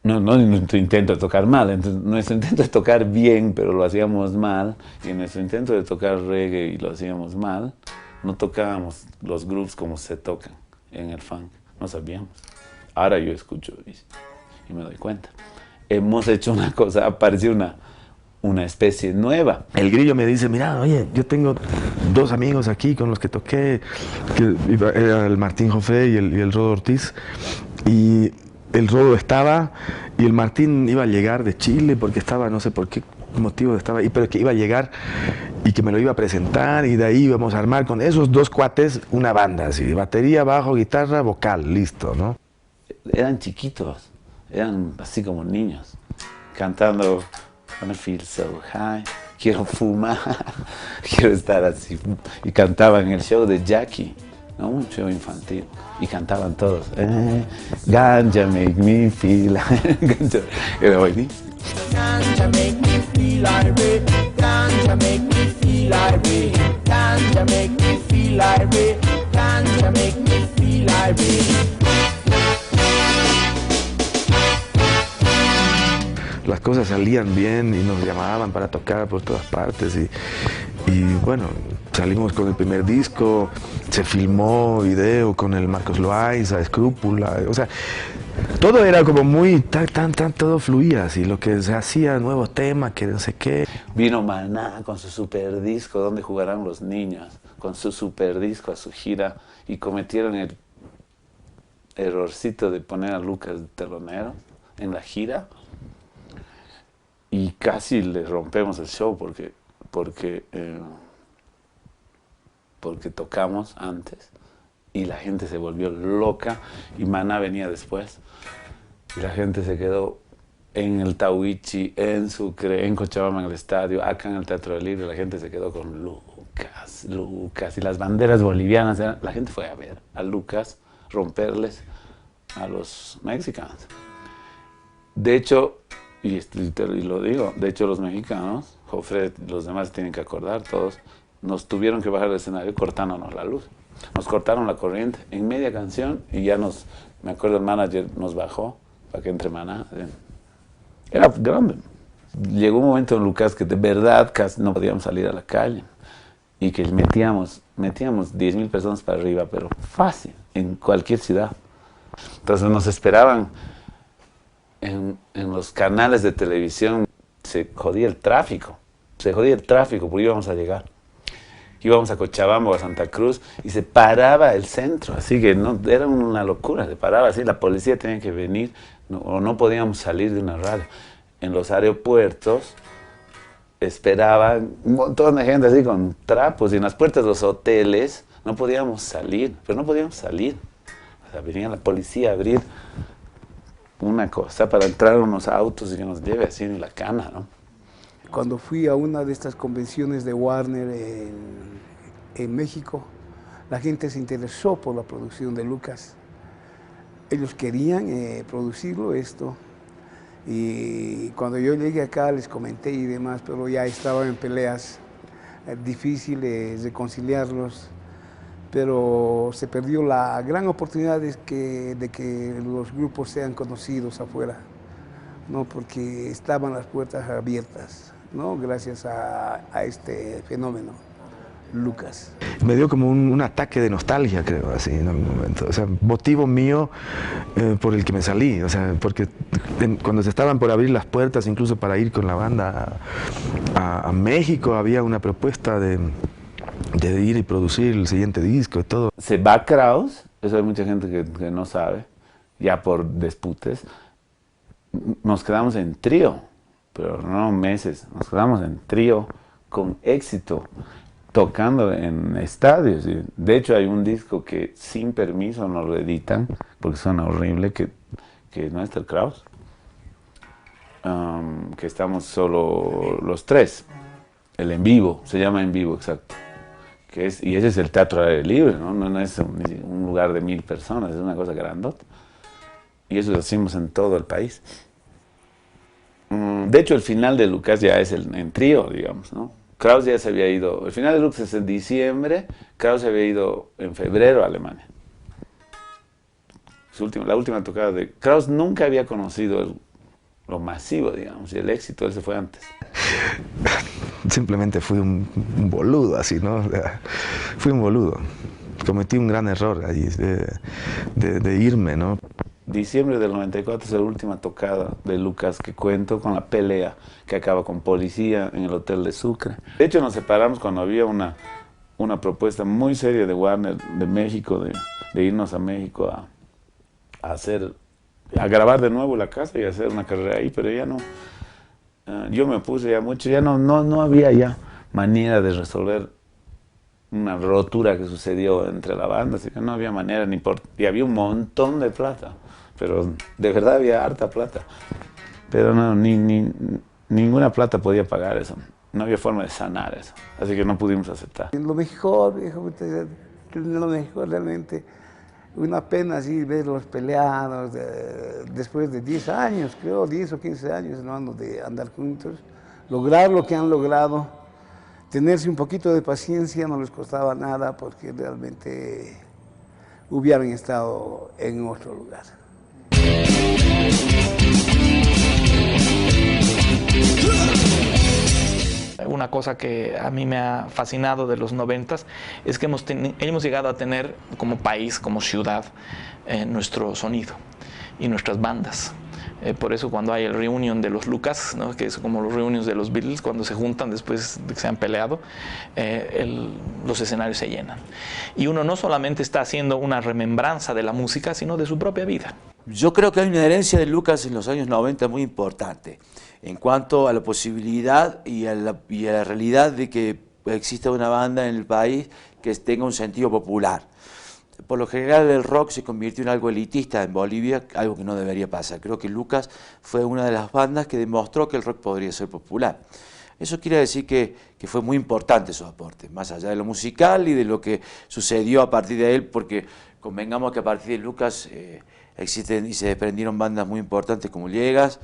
no en nuestro intento de tocar mal, en nuestro intento de tocar bien, pero lo hacíamos mal, y en nuestro intento de tocar reggae y lo hacíamos mal, no tocábamos los grooves como se tocan en el funk, no sabíamos. Ahora yo escucho y me doy cuenta. Hemos hecho una cosa, apareció una especie nueva. El Grillo me dice, mira, oye, yo tengo dos amigos aquí con los que toqué, era el Martín Jofré y el Rodo Ortiz, y el Rodo estaba, y el Martín iba a llegar de Chile porque estaba, no sé por qué motivo estaba ahí, pero que iba a llegar y que me lo iba a presentar, y de ahí íbamos a armar con esos dos cuates una banda, así, batería, bajo, guitarra, vocal, listo, ¿no? Eran chiquitos, eran así como niños, cantando I feel so high, quiero fumar, quiero estar así. Y cantaban en el show de Jackie, ¿no? Un show infantil, y cantaban todos. Ganja make me feel. Era buenísimo. Ganja make me feel irate. Ganja make me feel irate. Ganja make me feel irate. Ganja make me feel irate. Las cosas salían bien y nos llamaban para tocar por todas partes y bueno, salimos con el primer disco, se filmó video con el Marcos Loaiza, Escrúpula, o sea, todo era como muy, todo fluía así, lo que se hacía, nuevos temas, que no sé qué. Vino Maná con su super disco, ¿Dónde jugarán los niños? Con su super disco a su gira, y cometieron el errorcito de poner a Lucas de telonero en la gira. Y casi le rompemos el show porque tocamos antes y la gente se volvió loca, y Maná venía después y la gente se quedó en el Tahuichi, en Sucre, en Cochabamba, en el estadio, acá en el Teatro del Libre. La gente se quedó con Lucas y las banderas bolivianas. La gente fue a ver a Lucas romperles a los mexicanos. De hecho, y lo digo, de hecho los mexicanos, Jofré, los demás tienen que acordar, todos, nos tuvieron que bajar del escenario cortándonos la luz. Nos cortaron la corriente en media canción y ya me acuerdo el manager nos bajó para que entre Maná. Era grande. Llegó un momento en Lucas que de verdad casi no podíamos salir a la calle y que metíamos 10.000 personas para arriba, pero fácil, en cualquier ciudad. Entonces nos esperaban en los canales de televisión. Se jodía el tráfico porque íbamos a llegar. Íbamos a Cochabamba o a Santa Cruz y se paraba el centro, así que no, era una locura, se paraba así, la policía tenía que venir, o no podíamos salir de una radio. En los aeropuertos esperaban un montón de gente así con trapos, y en las puertas de los hoteles no podíamos salir, pero no podíamos salir. O sea, venía la policía a abrir una cosa para entrar a unos autos y que nos lleve así en la cana, ¿no? Cuando fui a una de estas convenciones de Warner en México, la gente se interesó por la producción de Lucas. Ellos querían producirlo esto, y cuando yo llegué acá les comenté y demás, pero ya estaban en peleas difíciles de conciliarlos, pero se perdió la gran oportunidad de que los grupos sean conocidos afuera, ¿no? Porque estaban las puertas abiertas, ¿no? Gracias a este fenómeno, Lucas. Me dio como un ataque de nostalgia, creo, así en algún momento. O sea, motivo mío por el que me salí. O sea, porque cuando se estaban por abrir las puertas, incluso para ir con la banda a México, había una propuesta de ir y producir el siguiente disco y todo. Se va Kraus, eso hay mucha gente que no sabe, ya por disputes. Nos quedamos en trío, pero no meses, nos quedamos en trío con éxito, tocando en estadios. De hecho hay un disco que sin permiso nos lo editan, porque suena horrible, que no está el Kraus, que estamos solo los tres, el en vivo, se llama En Vivo, exacto, y ese es el teatro al aire libre, ¿no? No es un lugar de 1000 personas, es una cosa grandota. Y eso lo hacemos en todo el país. De hecho, el final de Lucas ya es en trío, digamos, ¿no? Kraus ya se había ido, el final de Lucas es en diciembre, Kraus se había ido en febrero a Alemania. La última tocada de Kraus nunca había conocido lo masivo, digamos, y el éxito, él se fue antes. Simplemente fui un boludo, así, ¿no? Fui un boludo. Cometí un gran error allí de irme, ¿no? Diciembre del 94 es la última tocada de Lucas que cuento, con la pelea que acaba con policía en el hotel de Sucre. De hecho, nos separamos cuando había una propuesta muy seria de Warner de México, de irnos a México a grabar de nuevo la casa y hacer una carrera ahí, pero ya no. Yo me puse ya mucho, ya no había ya manera de resolver una rotura que sucedió entre la banda, así que no había manera y había un montón de plata, pero de verdad había harta plata, pero no, ninguna plata podía pagar eso, no había forma de sanar eso, así que no pudimos aceptar. Lo mejor, viejo, lo mejor realmente, una pena así verlos peleados después de 10 años, creo, 10 o 15 años, ¿no? De andar juntos, lograr lo que han logrado. Tenerse un poquito de paciencia no les costaba nada porque realmente hubieran estado en otro lugar. Una cosa que a mí me ha fascinado de los 90s es que hemos llegado a tener como país, como ciudad, nuestro sonido y nuestras bandas. Por eso cuando hay el reunion de los Lucas, ¿no? Que es como los reunions de los Beatles, cuando se juntan después de que se han peleado, los escenarios se llenan. Y uno no solamente está haciendo una remembranza de la música, sino de su propia vida. Yo creo que hay una herencia de Lucas en los años 90 muy importante, en cuanto a la posibilidad y a la realidad de que exista una banda en el país que tenga un sentido popular. Por lo general el rock se convirtió en algo elitista en Bolivia, algo que no debería pasar. Creo que Lucas fue una de las bandas que demostró que el rock podría ser popular. Eso quiere decir que fue muy importante su aporte, más allá de lo musical y de lo que sucedió a partir de él, porque convengamos que a partir de Lucas existen y se desprendieron bandas muy importantes como Llegas,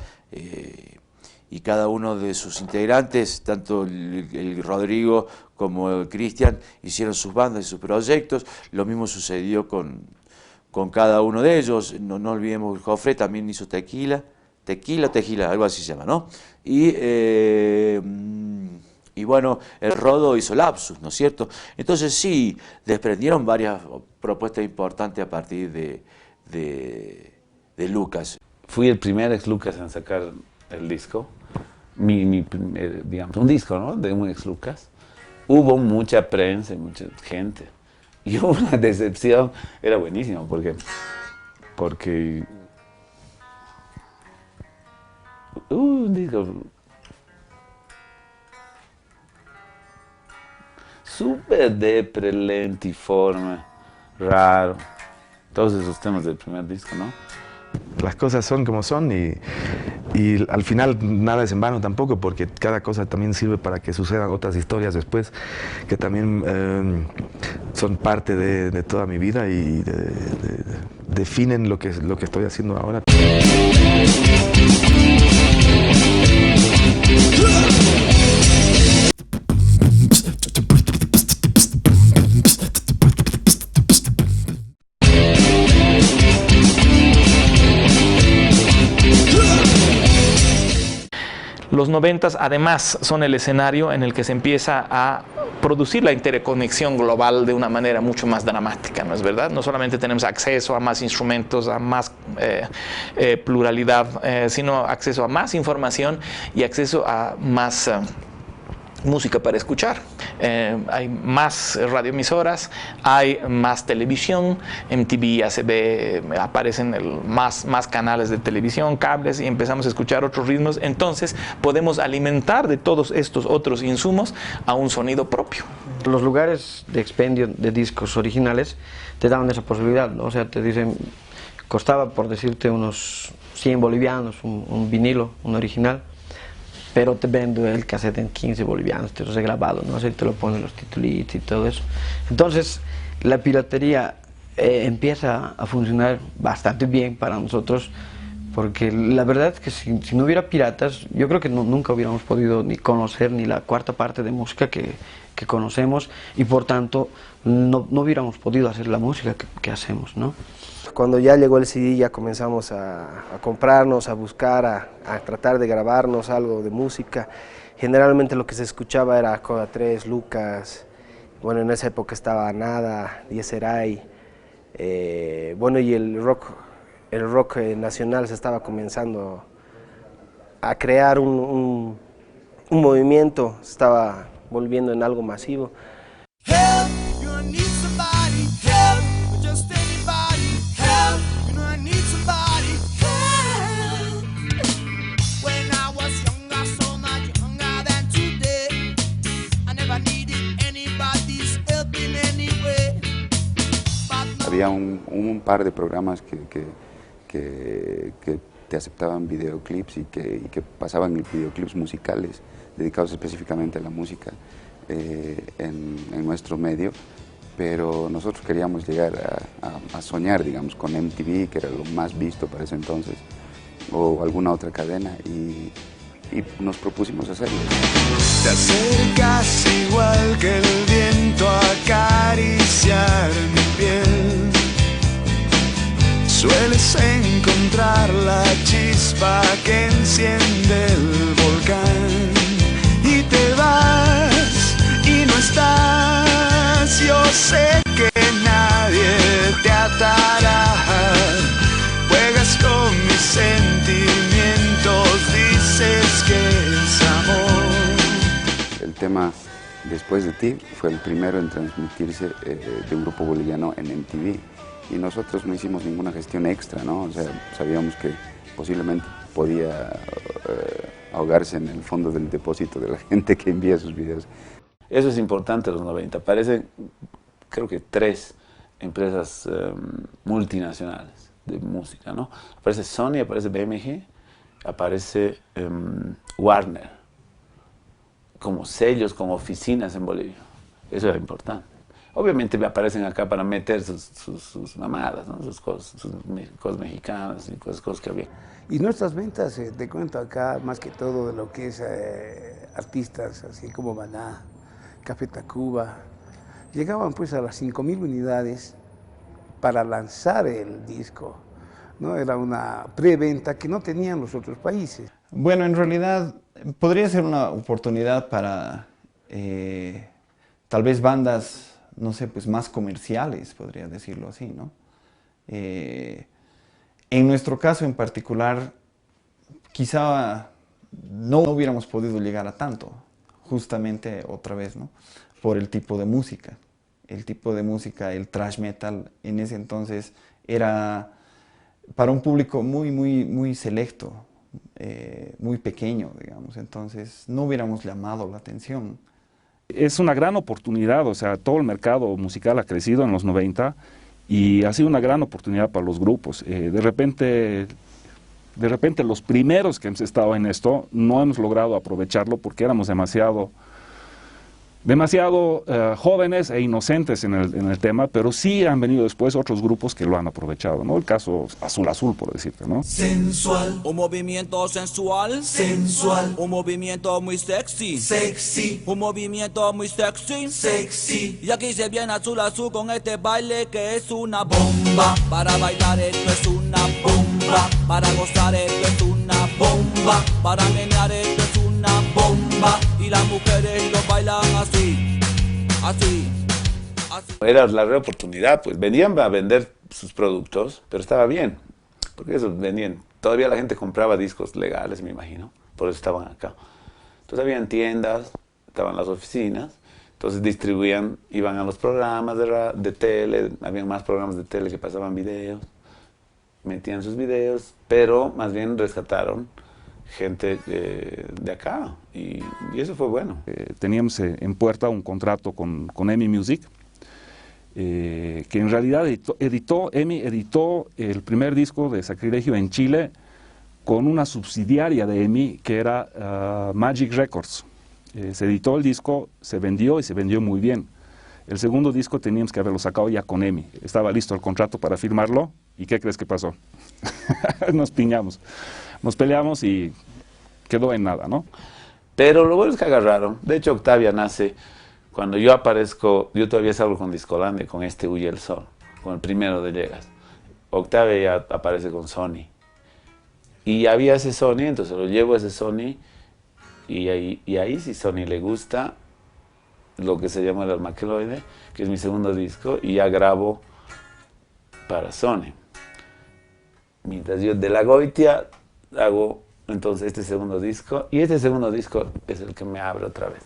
y cada uno de sus integrantes, tanto el Rodrigo como el Cristian, hicieron sus bandas y sus proyectos. Lo mismo sucedió con cada uno de ellos. No olvidemos que Jofre también hizo Tequila, algo así se llama, ¿no? Y bueno, el Rodo hizo Lapsus, ¿no es cierto? Entonces sí, desprendieron varias propuestas importantes a partir de Lucas. Fui el primer ex Lucas en sacar el disco. Digamos, un disco, ¿no? De un ex Lucas. Hubo mucha prensa y mucha gente. Y hubo una decepción. Era buenísimo porque un disco súper depre, lentiforme, raro. Todos esos temas del primer disco, ¿no? Las cosas son como son y al final nada es en vano tampoco, porque cada cosa también sirve para que sucedan otras historias después que también son parte de toda mi vida y definen lo que estoy haciendo ahora. Los 90s además son el escenario en el que se empieza a producir la interconexión global de una manera mucho más dramática, ¿no es verdad? No solamente tenemos acceso a más instrumentos, a más pluralidad, sino acceso a más información y acceso a más música para escuchar. Hay más radioemisoras, hay más televisión, MTV, ACB, aparecen más canales de televisión, cables, y empezamos a escuchar otros ritmos. Entonces podemos alimentar de todos estos otros insumos a un sonido propio. Los lugares de expendio de discos originales te daban esa posibilidad, ¿no? O sea, te dicen, costaba, por decirte, unos 100 bolivianos un vinilo, un original. pero te vendo el cassette en 15 bolivianos, te lo he grabado, ¿no? Así te lo ponen los titulitos y todo eso. Entonces, la piratería empieza a funcionar bastante bien para nosotros, porque la verdad es que si no hubiera piratas, yo creo que nunca hubiéramos podido ni conocer ni la cuarta parte de música que conocemos, y por tanto no hubiéramos podido hacer la música que hacemos, ¿no? Cuando ya llegó el CD ya comenzamos a comprarnos, a buscar, a tratar de grabarnos algo de música. Generalmente lo que se escuchaba era Coda 3, Lucas, bueno, en esa época estaba Nada, Dieseray, bueno, y el rock nacional se estaba comenzando a crear un movimiento, se estaba volviendo en algo masivo. Había un par de programas que te aceptaban videoclips y que pasaban videoclips musicales dedicados específicamente a la música en nuestro medio, pero nosotros queríamos llegar a soñar, digamos, con MTV, que era lo más visto para ese entonces, o alguna otra cadena, y nos propusimos hacerlo. Te acercas igual que el viento a acariciar mi piel. Sueles encontrar la chispa que enciende el volcán. Y te vas y no estás. Yo sé que nadie te atará. Juegas con mis sentimientos, dices que es amor. El tema Después de ti fue el primero en transmitirse de un grupo boliviano en MTV, y nosotros no hicimos ninguna gestión extra, ¿no? O sea, sabíamos que posiblemente podía ahogarse en el fondo del depósito de la gente que envía sus videos. Eso es importante en los 90. Aparecen, creo que 3 empresas multinacionales de música, ¿no? Aparece Sony, aparece BMG, aparece Warner, como sellos, como oficinas en Bolivia. Eso era importante. Obviamente me aparecen acá para meter sus mamadas, ¿no? sus cosas mexicanas y cosas que había. Y nuestras ventas, te cuento acá, más que todo de lo que es artistas, así como Maná, Café Tacuba, llegaban pues a las 5.000 unidades para lanzar el disco, ¿no? Era una preventa que no tenían los otros países. Bueno, en realidad podría ser una oportunidad para tal vez bandas, no sé, pues más comerciales, podría decirlo así, ¿no? En nuestro caso en particular, quizá no hubiéramos podido llegar a tanto, justamente otra vez, ¿no? Por el tipo de música. El tipo de música, el thrash metal, en ese entonces era para un público muy selecto, muy pequeño, digamos, entonces no hubiéramos llamado la atención. Es una gran oportunidad, o sea, todo el mercado musical ha crecido en los 90 y ha sido una gran oportunidad para los grupos. De repente los primeros que hemos estado en esto no hemos logrado aprovecharlo porque éramos demasiado jóvenes e inocentes en el tema, pero sí han venido después otros grupos que lo han aprovechado, ¿no? El caso Azul Azul, por decirte, ¿no? Sensual, un movimiento sensual, sensual, un movimiento muy sexy, sexy, un movimiento muy sexy, sexy. Y aquí se viene Azul Azul con este baile que es una bomba. Para bailar esto es una bomba, para gozar esto es una bomba, para menear esto es una bomba. Y las mujeres lo bailan así, así, así. Era la real oportunidad, pues venían a vender sus productos, pero estaba bien, porque eso venían. Todavía la gente compraba discos legales, me imagino, por eso estaban acá. Entonces habían tiendas, estaban las oficinas, entonces distribuían, iban a los programas de tele, habían más programas de tele que pasaban videos, metían sus videos, pero más bien rescataron gente de acá, y eso fue bueno. Teníamos en puerta un contrato con EMI Music, que en realidad EMI editó el primer disco de Sacrilegio en Chile con una subsidiaria de EMI que era Magic Records. Se editó el disco, se vendió y se vendió muy bien. El segundo disco teníamos que haberlo sacado ya con EMI. Estaba listo el contrato para firmarlo y ¿qué crees que pasó? Nos piñamos, nos peleamos y quedó en nada, ¿no? Pero lo bueno es que agarraron. De hecho, Octavia nace cuando yo aparezco, yo todavía salgo con Discolandia, con este Huye el Sol, con el primero de Llegas. Octavia ya aparece con Sony. Y había ese Sony, entonces lo llevo a ese Sony y ahí si Sony le gusta lo que se llama el Armaqueloide, que es mi segundo disco, y ya grabo para Sony. Mientras yo de la Goitia hago entonces este segundo disco, y este segundo disco es el que me abre otra vez,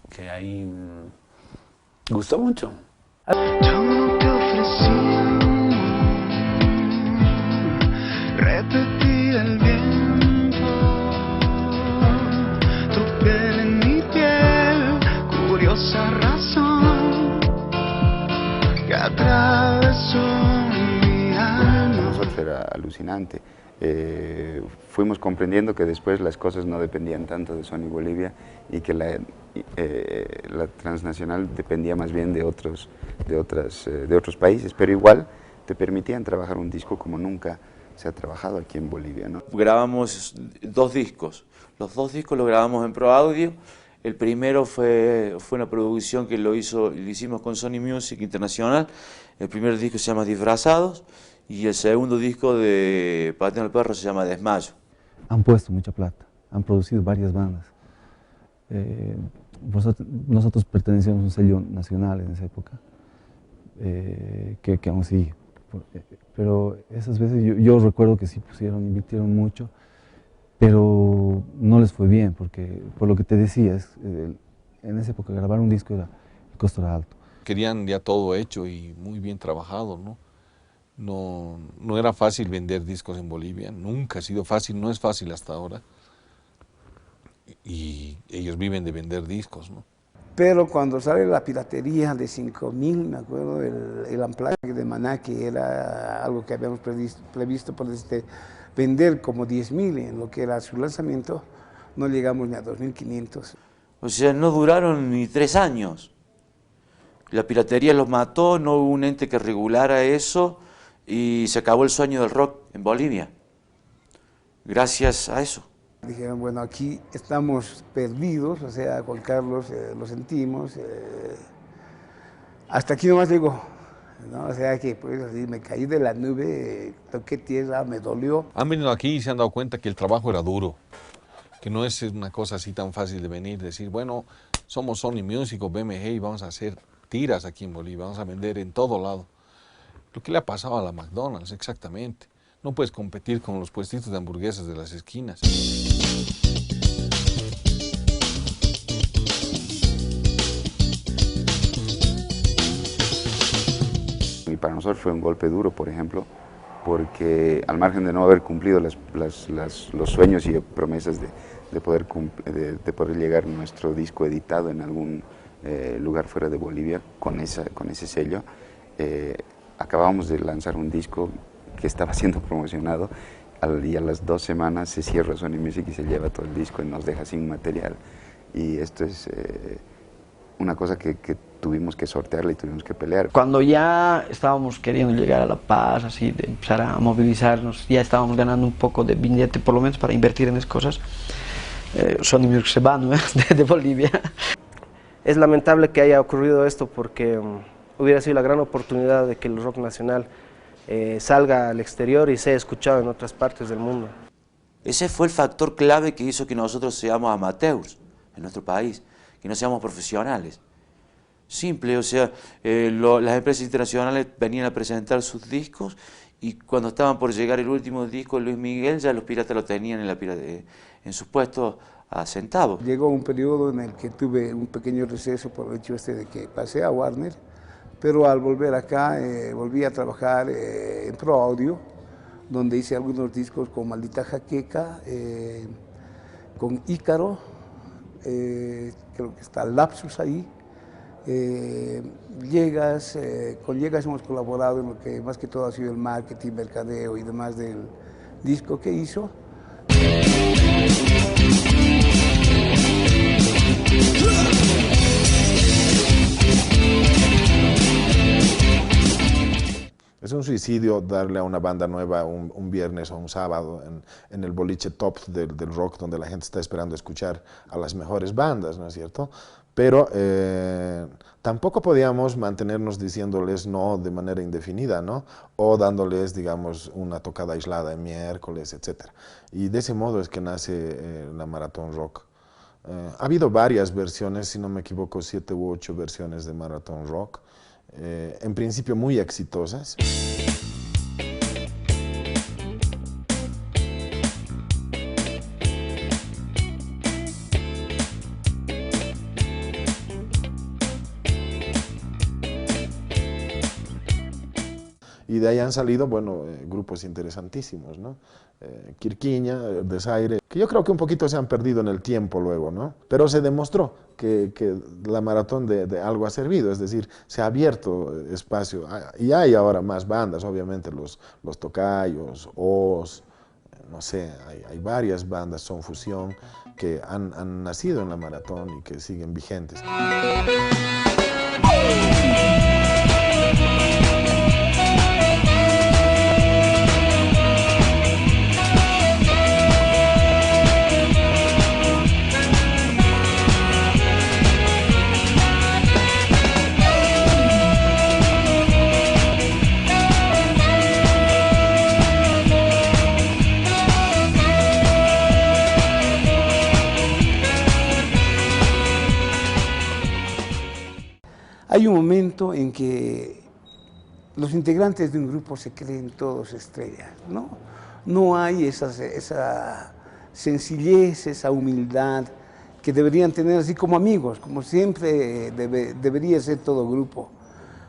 que ahí gustó mucho. Yo no te ofrecí repetir el viento, tu piel en mi piel, curiosa razón que atravesó mi alma. Para nosotros era alucinante. Fuimos comprendiendo que después las cosas no dependían tanto de Sony Bolivia y que la transnacional dependía más bien de otros países, pero igual te permitían trabajar un disco como nunca se ha trabajado aquí en Bolivia, ¿no? Grabamos 2 discos, los 2 discos los grabamos en Pro Audio. El primero fue una producción que lo hicimos con Sony Music Internacional. El primer disco se llama Disfrazados y el segundo disco de Pateando al Perro se llama Desmayo. Han puesto mucha plata, han producido varias bandas. Nosotros pertenecíamos a un sello nacional en esa época, que aún sigue. Pero esas veces yo recuerdo que sí invirtieron mucho, pero no les fue bien, porque por lo que te decía, en esa época grabar un disco el costo era alto. Querían ya todo hecho y muy bien trabajado, ¿no? No era fácil vender discos en Bolivia, nunca ha sido fácil, no es fácil hasta ahora. Y ellos viven de vender discos, ¿no? Pero cuando sale la piratería de 5.000, me acuerdo, el Amplague de Maná, que era algo que habíamos previsto por vender como 10.000 en lo que era su lanzamiento, no llegamos ni a 2.500. O sea, no duraron ni 3 años. La piratería los mató, no hubo un ente que regulara eso y se acabó el sueño del rock en Bolivia. Gracias a eso. Dijeron, bueno, aquí estamos perdidos, o sea, Juan Carlos, lo sentimos, hasta aquí nomás llegó, ¿no? O sea, que pues, así, me caí de la nube, toqué tierra, me dolió. Han venido aquí y se han dado cuenta que el trabajo era duro, que no es una cosa así tan fácil de venir, decir, bueno, somos Sony Music o BMG y vamos a hacer tiras aquí en Bolivia, vamos a vender en todo lado. Lo que le ha pasado a la McDonald's, exactamente. No puedes competir con los puestitos de hamburguesas de las esquinas. Y para nosotros fue un golpe duro, por ejemplo, porque al margen de no haber cumplido los sueños y promesas de poder llegar nuestro disco editado en algún lugar fuera de Bolivia con ese sello, acabamos de lanzar un disco que estaba siendo promocionado y a las 2 semanas se cierra Sony Music y se lleva todo el disco y nos deja sin material. Y esto es una cosa que tuvimos que sortearla y tuvimos que pelear. Cuando ya estábamos queriendo llegar a La Paz, así, de empezar a movilizarnos, ya estábamos ganando un poco de billete, por lo menos para invertir en esas cosas, Sony Music se va, ¿no? de Bolivia. Es lamentable que haya ocurrido esto porque hubiera sido la gran oportunidad de que el rock nacional salga al exterior y sea escuchado en otras partes del mundo. Ese fue el factor clave que hizo que nosotros seamos amateurs en nuestro país, que no seamos profesionales. Simple, o sea, las empresas internacionales venían a presentar sus discos y cuando estaban por llegar el último disco de Luis Miguel, ya los piratas lo tenían en sus puestos a centavos. Llegó un periodo en el que tuve un pequeño receso por el hecho de que pasé a Warner, pero al volver acá volví a trabajar en Pro Audio, donde hice algunos discos con Maldita Jaqueca, con Ícaro, creo que está Lapsus ahí. Con Llegas hemos colaborado en lo que más que todo ha sido el marketing, mercadeo y demás del disco que hizo. Es un suicidio darle a una banda nueva un viernes o un sábado en el boliche top del rock, donde la gente está esperando escuchar a las mejores bandas, ¿no es cierto? Pero tampoco podíamos mantenernos diciéndoles no de manera indefinida, ¿no? O dándoles, digamos, una tocada aislada en miércoles, etc. Y de ese modo es que nace la Maratón Rock. Ha habido varias versiones, si no me equivoco, 7 u 8 versiones de Maratón Rock. En principio muy exitosas. Y de ahí han salido, bueno, grupos interesantísimos, ¿no? Quirquiña, Desaire, que yo creo que un poquito se han perdido en el tiempo luego, ¿no? Pero se demostró que la maratón de algo ha servido, es decir, se ha abierto espacio, y hay ahora más bandas, obviamente los Tocayos, Oz, no sé, hay varias bandas, Son Fusión, que han nacido en la maratón y que siguen vigentes. Hay un momento en que los integrantes de un grupo se creen todos estrellas, ¿no? No hay esa sencillez, esa humildad que deberían tener así como amigos, como siempre debería ser todo grupo.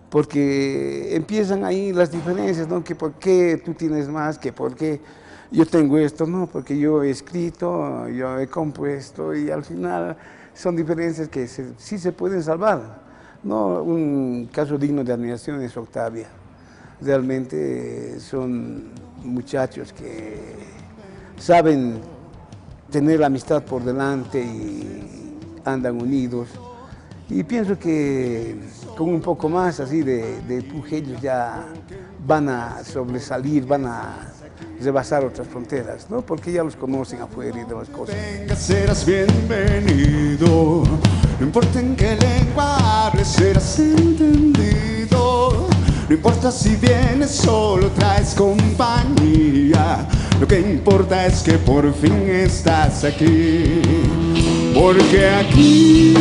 Porque empiezan ahí las diferencias, ¿no? Que por qué tú tienes más, que por qué yo tengo esto, no, porque yo he escrito, yo he compuesto, y al final son diferencias que sí se pueden salvar. No, un caso digno de admiración es Octavia. Realmente son muchachos que saben tener la amistad por delante y andan unidos. Y pienso que con un poco más así de empuje ellos ya van a sobresalir, van a rebasar otras fronteras, ¿no? Porque ya los conocen afuera y demás cosas. Serás bienvenido, no importa en qué lengua hables, serás entendido. No importa si vienes solo, traes compañía. Lo que importa es que por fin estás aquí. Porque aquí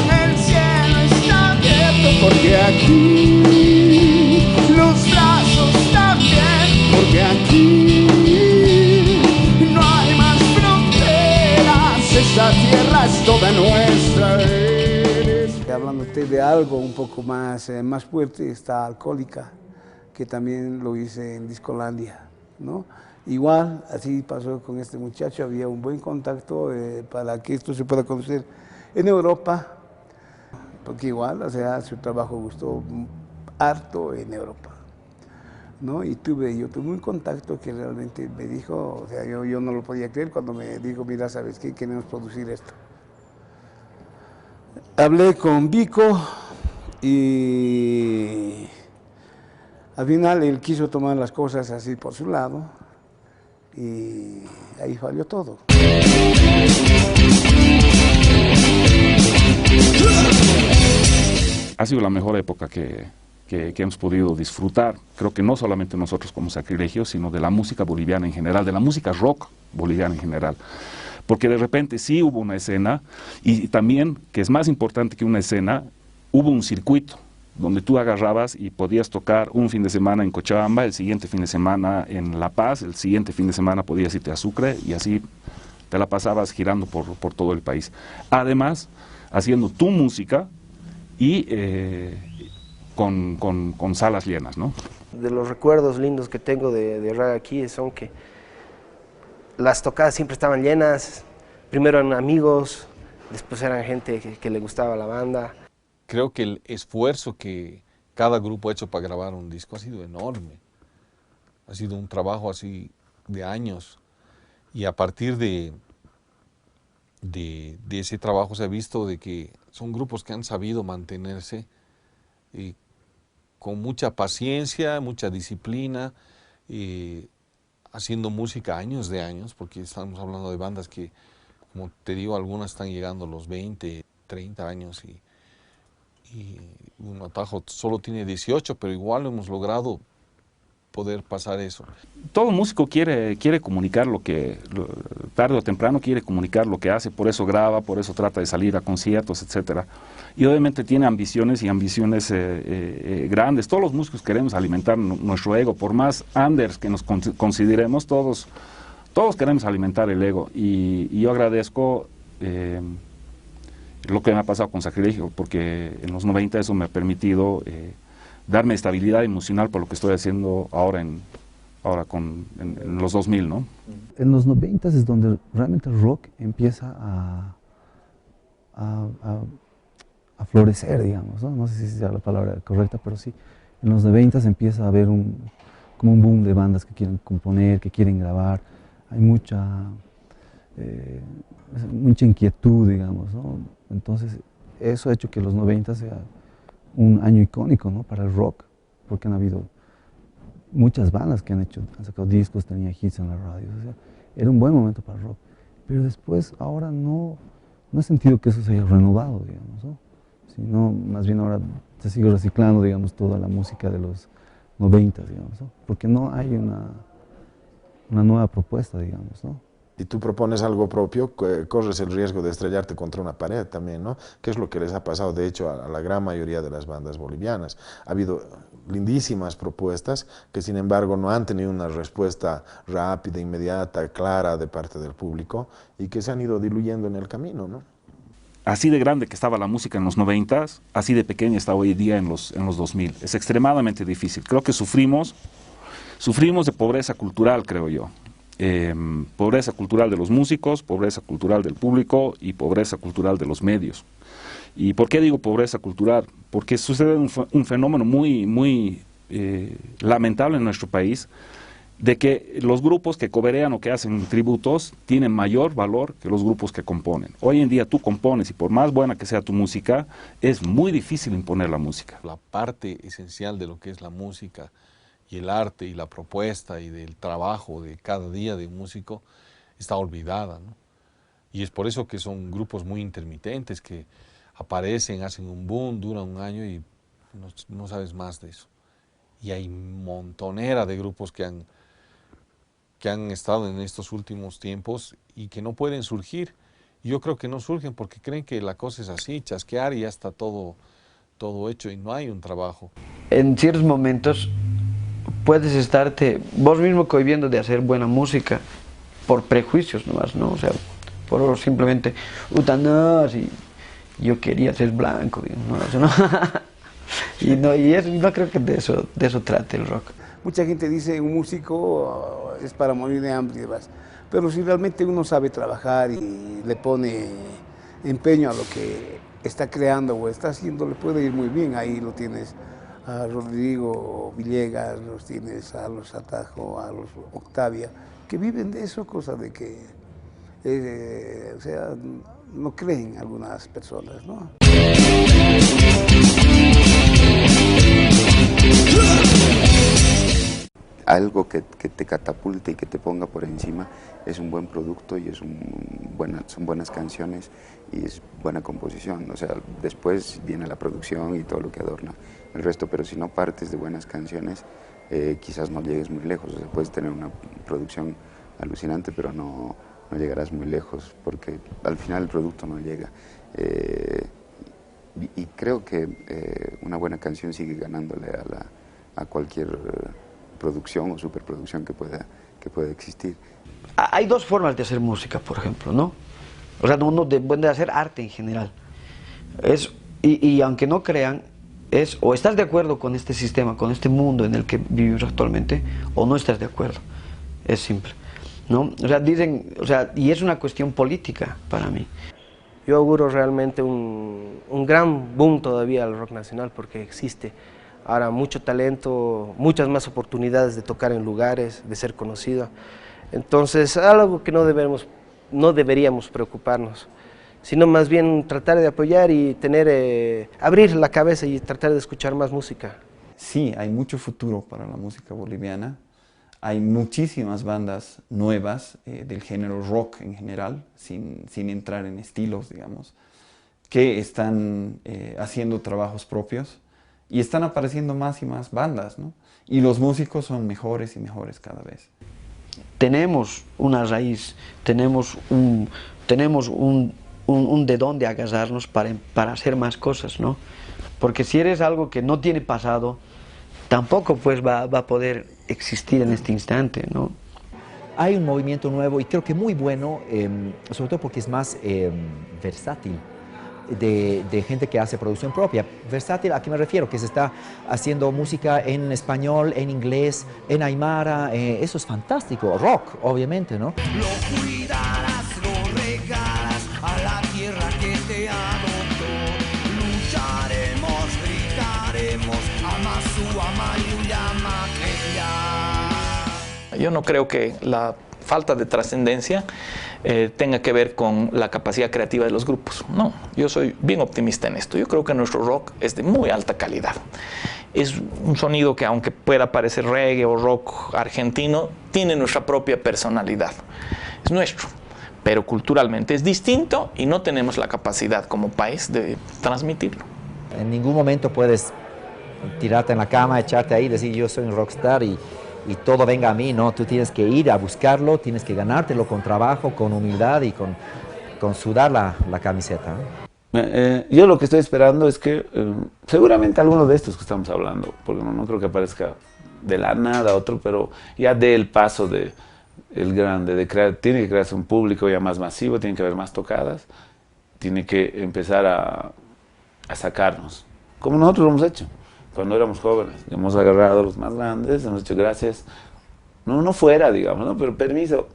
el cielo está abierto. Porque aquí los brazos también. Porque aquí no hay más fronteras. Esta tierra es toda nuestra. Hablándote de algo un poco más fuerte, está Alcohólica, que también lo hice en Discolandia, ¿no? Igual, así pasó con este muchacho, había un buen contacto para que esto se pueda conocer en Europa, porque igual, o sea, su trabajo gustó harto en Europa, ¿no? Y yo tuve un contacto que realmente me dijo, o sea, yo no lo podía creer cuando me dijo, mira, ¿sabes qué? Queremos producir esto. Hablé con Vico y al final él quiso tomar las cosas así por su lado y ahí falló todo. Ha sido la mejor época que hemos podido disfrutar, creo que no solamente nosotros como Sacrilegio, sino de la música boliviana en general, de la música rock boliviana en general. Porque de repente sí hubo una escena, y también, que es más importante que una escena, hubo un circuito, donde tú agarrabas y podías tocar un fin de semana en Cochabamba, el siguiente fin de semana en La Paz, el siguiente fin de semana podías irte a Sucre, y así te la pasabas girando por todo el país. Además, haciendo tu música y con salas llenas, ¿no? De los recuerdos lindos que tengo de Raga aquí son que las tocadas siempre estaban llenas, primero eran amigos, después eran gente que le gustaba la banda. Creo que el esfuerzo que cada grupo ha hecho para grabar un disco ha sido enorme. Ha sido un trabajo así de años y a partir de ese trabajo se ha visto de que son grupos que han sabido mantenerse con mucha paciencia, mucha disciplina, haciendo música años de años, porque estamos hablando de bandas que, como te digo, algunas están llegando a los 20, 30 años y un Atajo solo tiene 18, pero igual hemos logrado poder pasar eso. Todo músico quiere comunicar tarde o temprano quiere comunicar lo que hace, por eso graba, por eso trata de salir a conciertos, etcétera. Y obviamente tiene ambiciones grandes. Todos los músicos queremos alimentar nuestro ego, por más unders que nos consideremos, todos queremos alimentar el ego. Y yo agradezco lo que me ha pasado con Sacrilegio, porque en los 90 eso me ha permitido darme estabilidad emocional por lo que estoy haciendo ahora en los 2000, ¿no? En los 90 es donde realmente el rock empieza a florecer, digamos, ¿no? No sé si sea la palabra correcta, pero sí. En los 90 empieza a haber como un boom de bandas que quieren componer, que quieren grabar. Hay mucha inquietud, digamos, ¿no? Entonces, eso ha hecho que los 90 sea un año icónico, ¿no?, para el rock, porque han habido muchas bandas que han sacado discos, tenían hits en la radio, o sea, era un buen momento para el rock. Pero después, ahora no he sentido que eso se haya renovado, digamos, ¿no? Sino, más bien ahora se sigue reciclando, digamos, toda la música de los 90, digamos, ¿no? Porque no hay una nueva propuesta, digamos, ¿no? Y tú propones algo propio, corres el riesgo de estrellarte contra una pared también, ¿no? Que es lo que les ha pasado, de hecho, a la gran mayoría de las bandas bolivianas. Ha habido lindísimas propuestas que, sin embargo, no han tenido una respuesta rápida, inmediata, clara de parte del público y que se han ido diluyendo en el camino, ¿no? Así de grande que estaba la música en los 90, así de pequeña está hoy día en los 2000. Es extremadamente difícil. Creo que sufrimos de pobreza cultural, creo yo. Pobreza cultural de los músicos, pobreza cultural del público y pobreza cultural de los medios. ¿Y por qué digo pobreza cultural? Porque sucede un fenómeno muy lamentable en nuestro país, de que los grupos que coverean o que hacen tributos tienen mayor valor que los grupos que componen. Hoy en día tú compones y por más buena que sea tu música, es muy difícil imponer la música. La parte esencial de lo que es la música y el arte y la propuesta y del trabajo de cada día de un músico está olvidada, ¿no? Y es por eso que son grupos muy intermitentes que aparecen, hacen un boom, duran un año y no sabes más de eso. Y hay montonera de grupos que han estado en estos últimos tiempos y que no pueden surgir. Yo creo que no surgen porque creen que la cosa es así, chasquear y ya está todo hecho y no hay un trabajo. En ciertos momentos puedes estarte vos mismo cohibiendo de hacer buena música por prejuicios nomás, ¿no? O sea, por simplemente, no, si yo quería ser blanco, no. No creo que de eso trate el rock. Mucha gente dice un músico es para morir de hambre y demás, pero si realmente uno sabe trabajar y le pone empeño a lo que está creando o está haciendo, le puede ir muy bien. Ahí lo tienes a Rodrigo Villegas, los tienes a los Atajo, a los Octavia, que viven de eso, cosa de que, o sea, no creen algunas personas, ¿no? Algo que te catapulte y que te ponga por encima es un buen producto y son buenas canciones y es buena composición. O sea, después viene la producción y todo lo que adorna el resto, pero si no partes de buenas canciones, quizás no llegues muy lejos. O sea, puedes tener una producción alucinante, pero no llegarás muy lejos, porque al final el producto no llega. Y creo que una buena canción sigue ganándole a cualquier producción o superproducción que pueda existir. Hay dos formas de hacer música, por ejemplo, ¿no? O sea, uno de hacer arte en general. Y aunque no crean, o estás de acuerdo con este sistema, con este mundo en el que vivimos actualmente, o no estás de acuerdo. Es simple, ¿no? O sea, dicen, y es una cuestión política para mí. Yo auguro realmente un gran boom todavía al rock nacional, porque existe ahora mucho talento, muchas más oportunidades de tocar en lugares, de ser conocido. Entonces, algo que no deberíamos preocuparnos, sino más bien tratar de apoyar y abrir la cabeza y tratar de escuchar más música. Sí, hay mucho futuro para la música boliviana. Hay muchísimas bandas nuevas del género rock en general, sin entrar en estilos, digamos, que están haciendo trabajos propios y están apareciendo más y más bandas, ¿no? Y los músicos son mejores y mejores cada vez. Tenemos una raíz, tenemos un de dónde agarrarnos para hacer más cosas, ¿no? Porque si eres algo que no tiene pasado, tampoco pues va a poder existir en este instante, ¿no? Hay un movimiento nuevo y creo que muy bueno, sobre todo porque es más versátil, de gente que hace producción propia. Versátil, ¿a qué me refiero? Que se está haciendo música en español, en inglés, en aymara, eso es fantástico. Rock, obviamente, ¿no? Lo cuidarás, lo regalas a la tierra que te adoptó. Lucharemos, gritaremos, amasu, amayu, llama, Yo no creo que la falta de trascendencia tenga que ver con la capacidad creativa de los grupos. No, yo soy bien optimista en esto. Yo creo que nuestro rock es de muy alta calidad. Es un sonido que, aunque pueda parecer reggae o rock argentino, tiene nuestra propia personalidad. Es nuestro, pero culturalmente es distinto y no tenemos la capacidad como país de transmitirlo. En ningún momento puedes tirarte en la cama, echarte ahí y decir yo soy un rockstar y todo venga a mí, no, tú tienes que ir a buscarlo, tienes que ganártelo con trabajo, con humildad y con sudar la camiseta. Yo lo que estoy esperando es que seguramente alguno de estos que estamos hablando, porque no creo que aparezca de la nada otro, pero ya dé el paso el grande, tiene que crearse un público ya más masivo, tiene que haber más tocadas, tiene que empezar a sacarnos, como nosotros lo hemos hecho. Cuando éramos jóvenes, hemos agarrado a los más grandes, hemos dicho gracias, no fuera, digamos, ¿no? Pero permiso,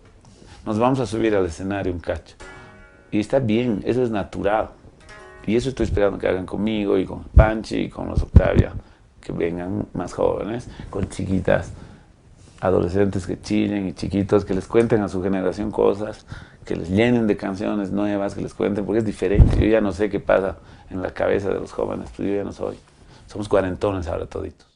nos vamos a subir al escenario un cacho. Y está bien, eso es natural. Y eso estoy esperando que hagan conmigo y con Panchi y con los Octavia, que vengan más jóvenes, con chiquitas, adolescentes que chillen y chiquitos que les cuenten a su generación cosas, que les llenen de canciones nuevas, que les cuenten, porque es diferente. Yo ya no sé qué pasa en la cabeza de los jóvenes, pues yo ya no soy. Somos cuarentones ahora toditos.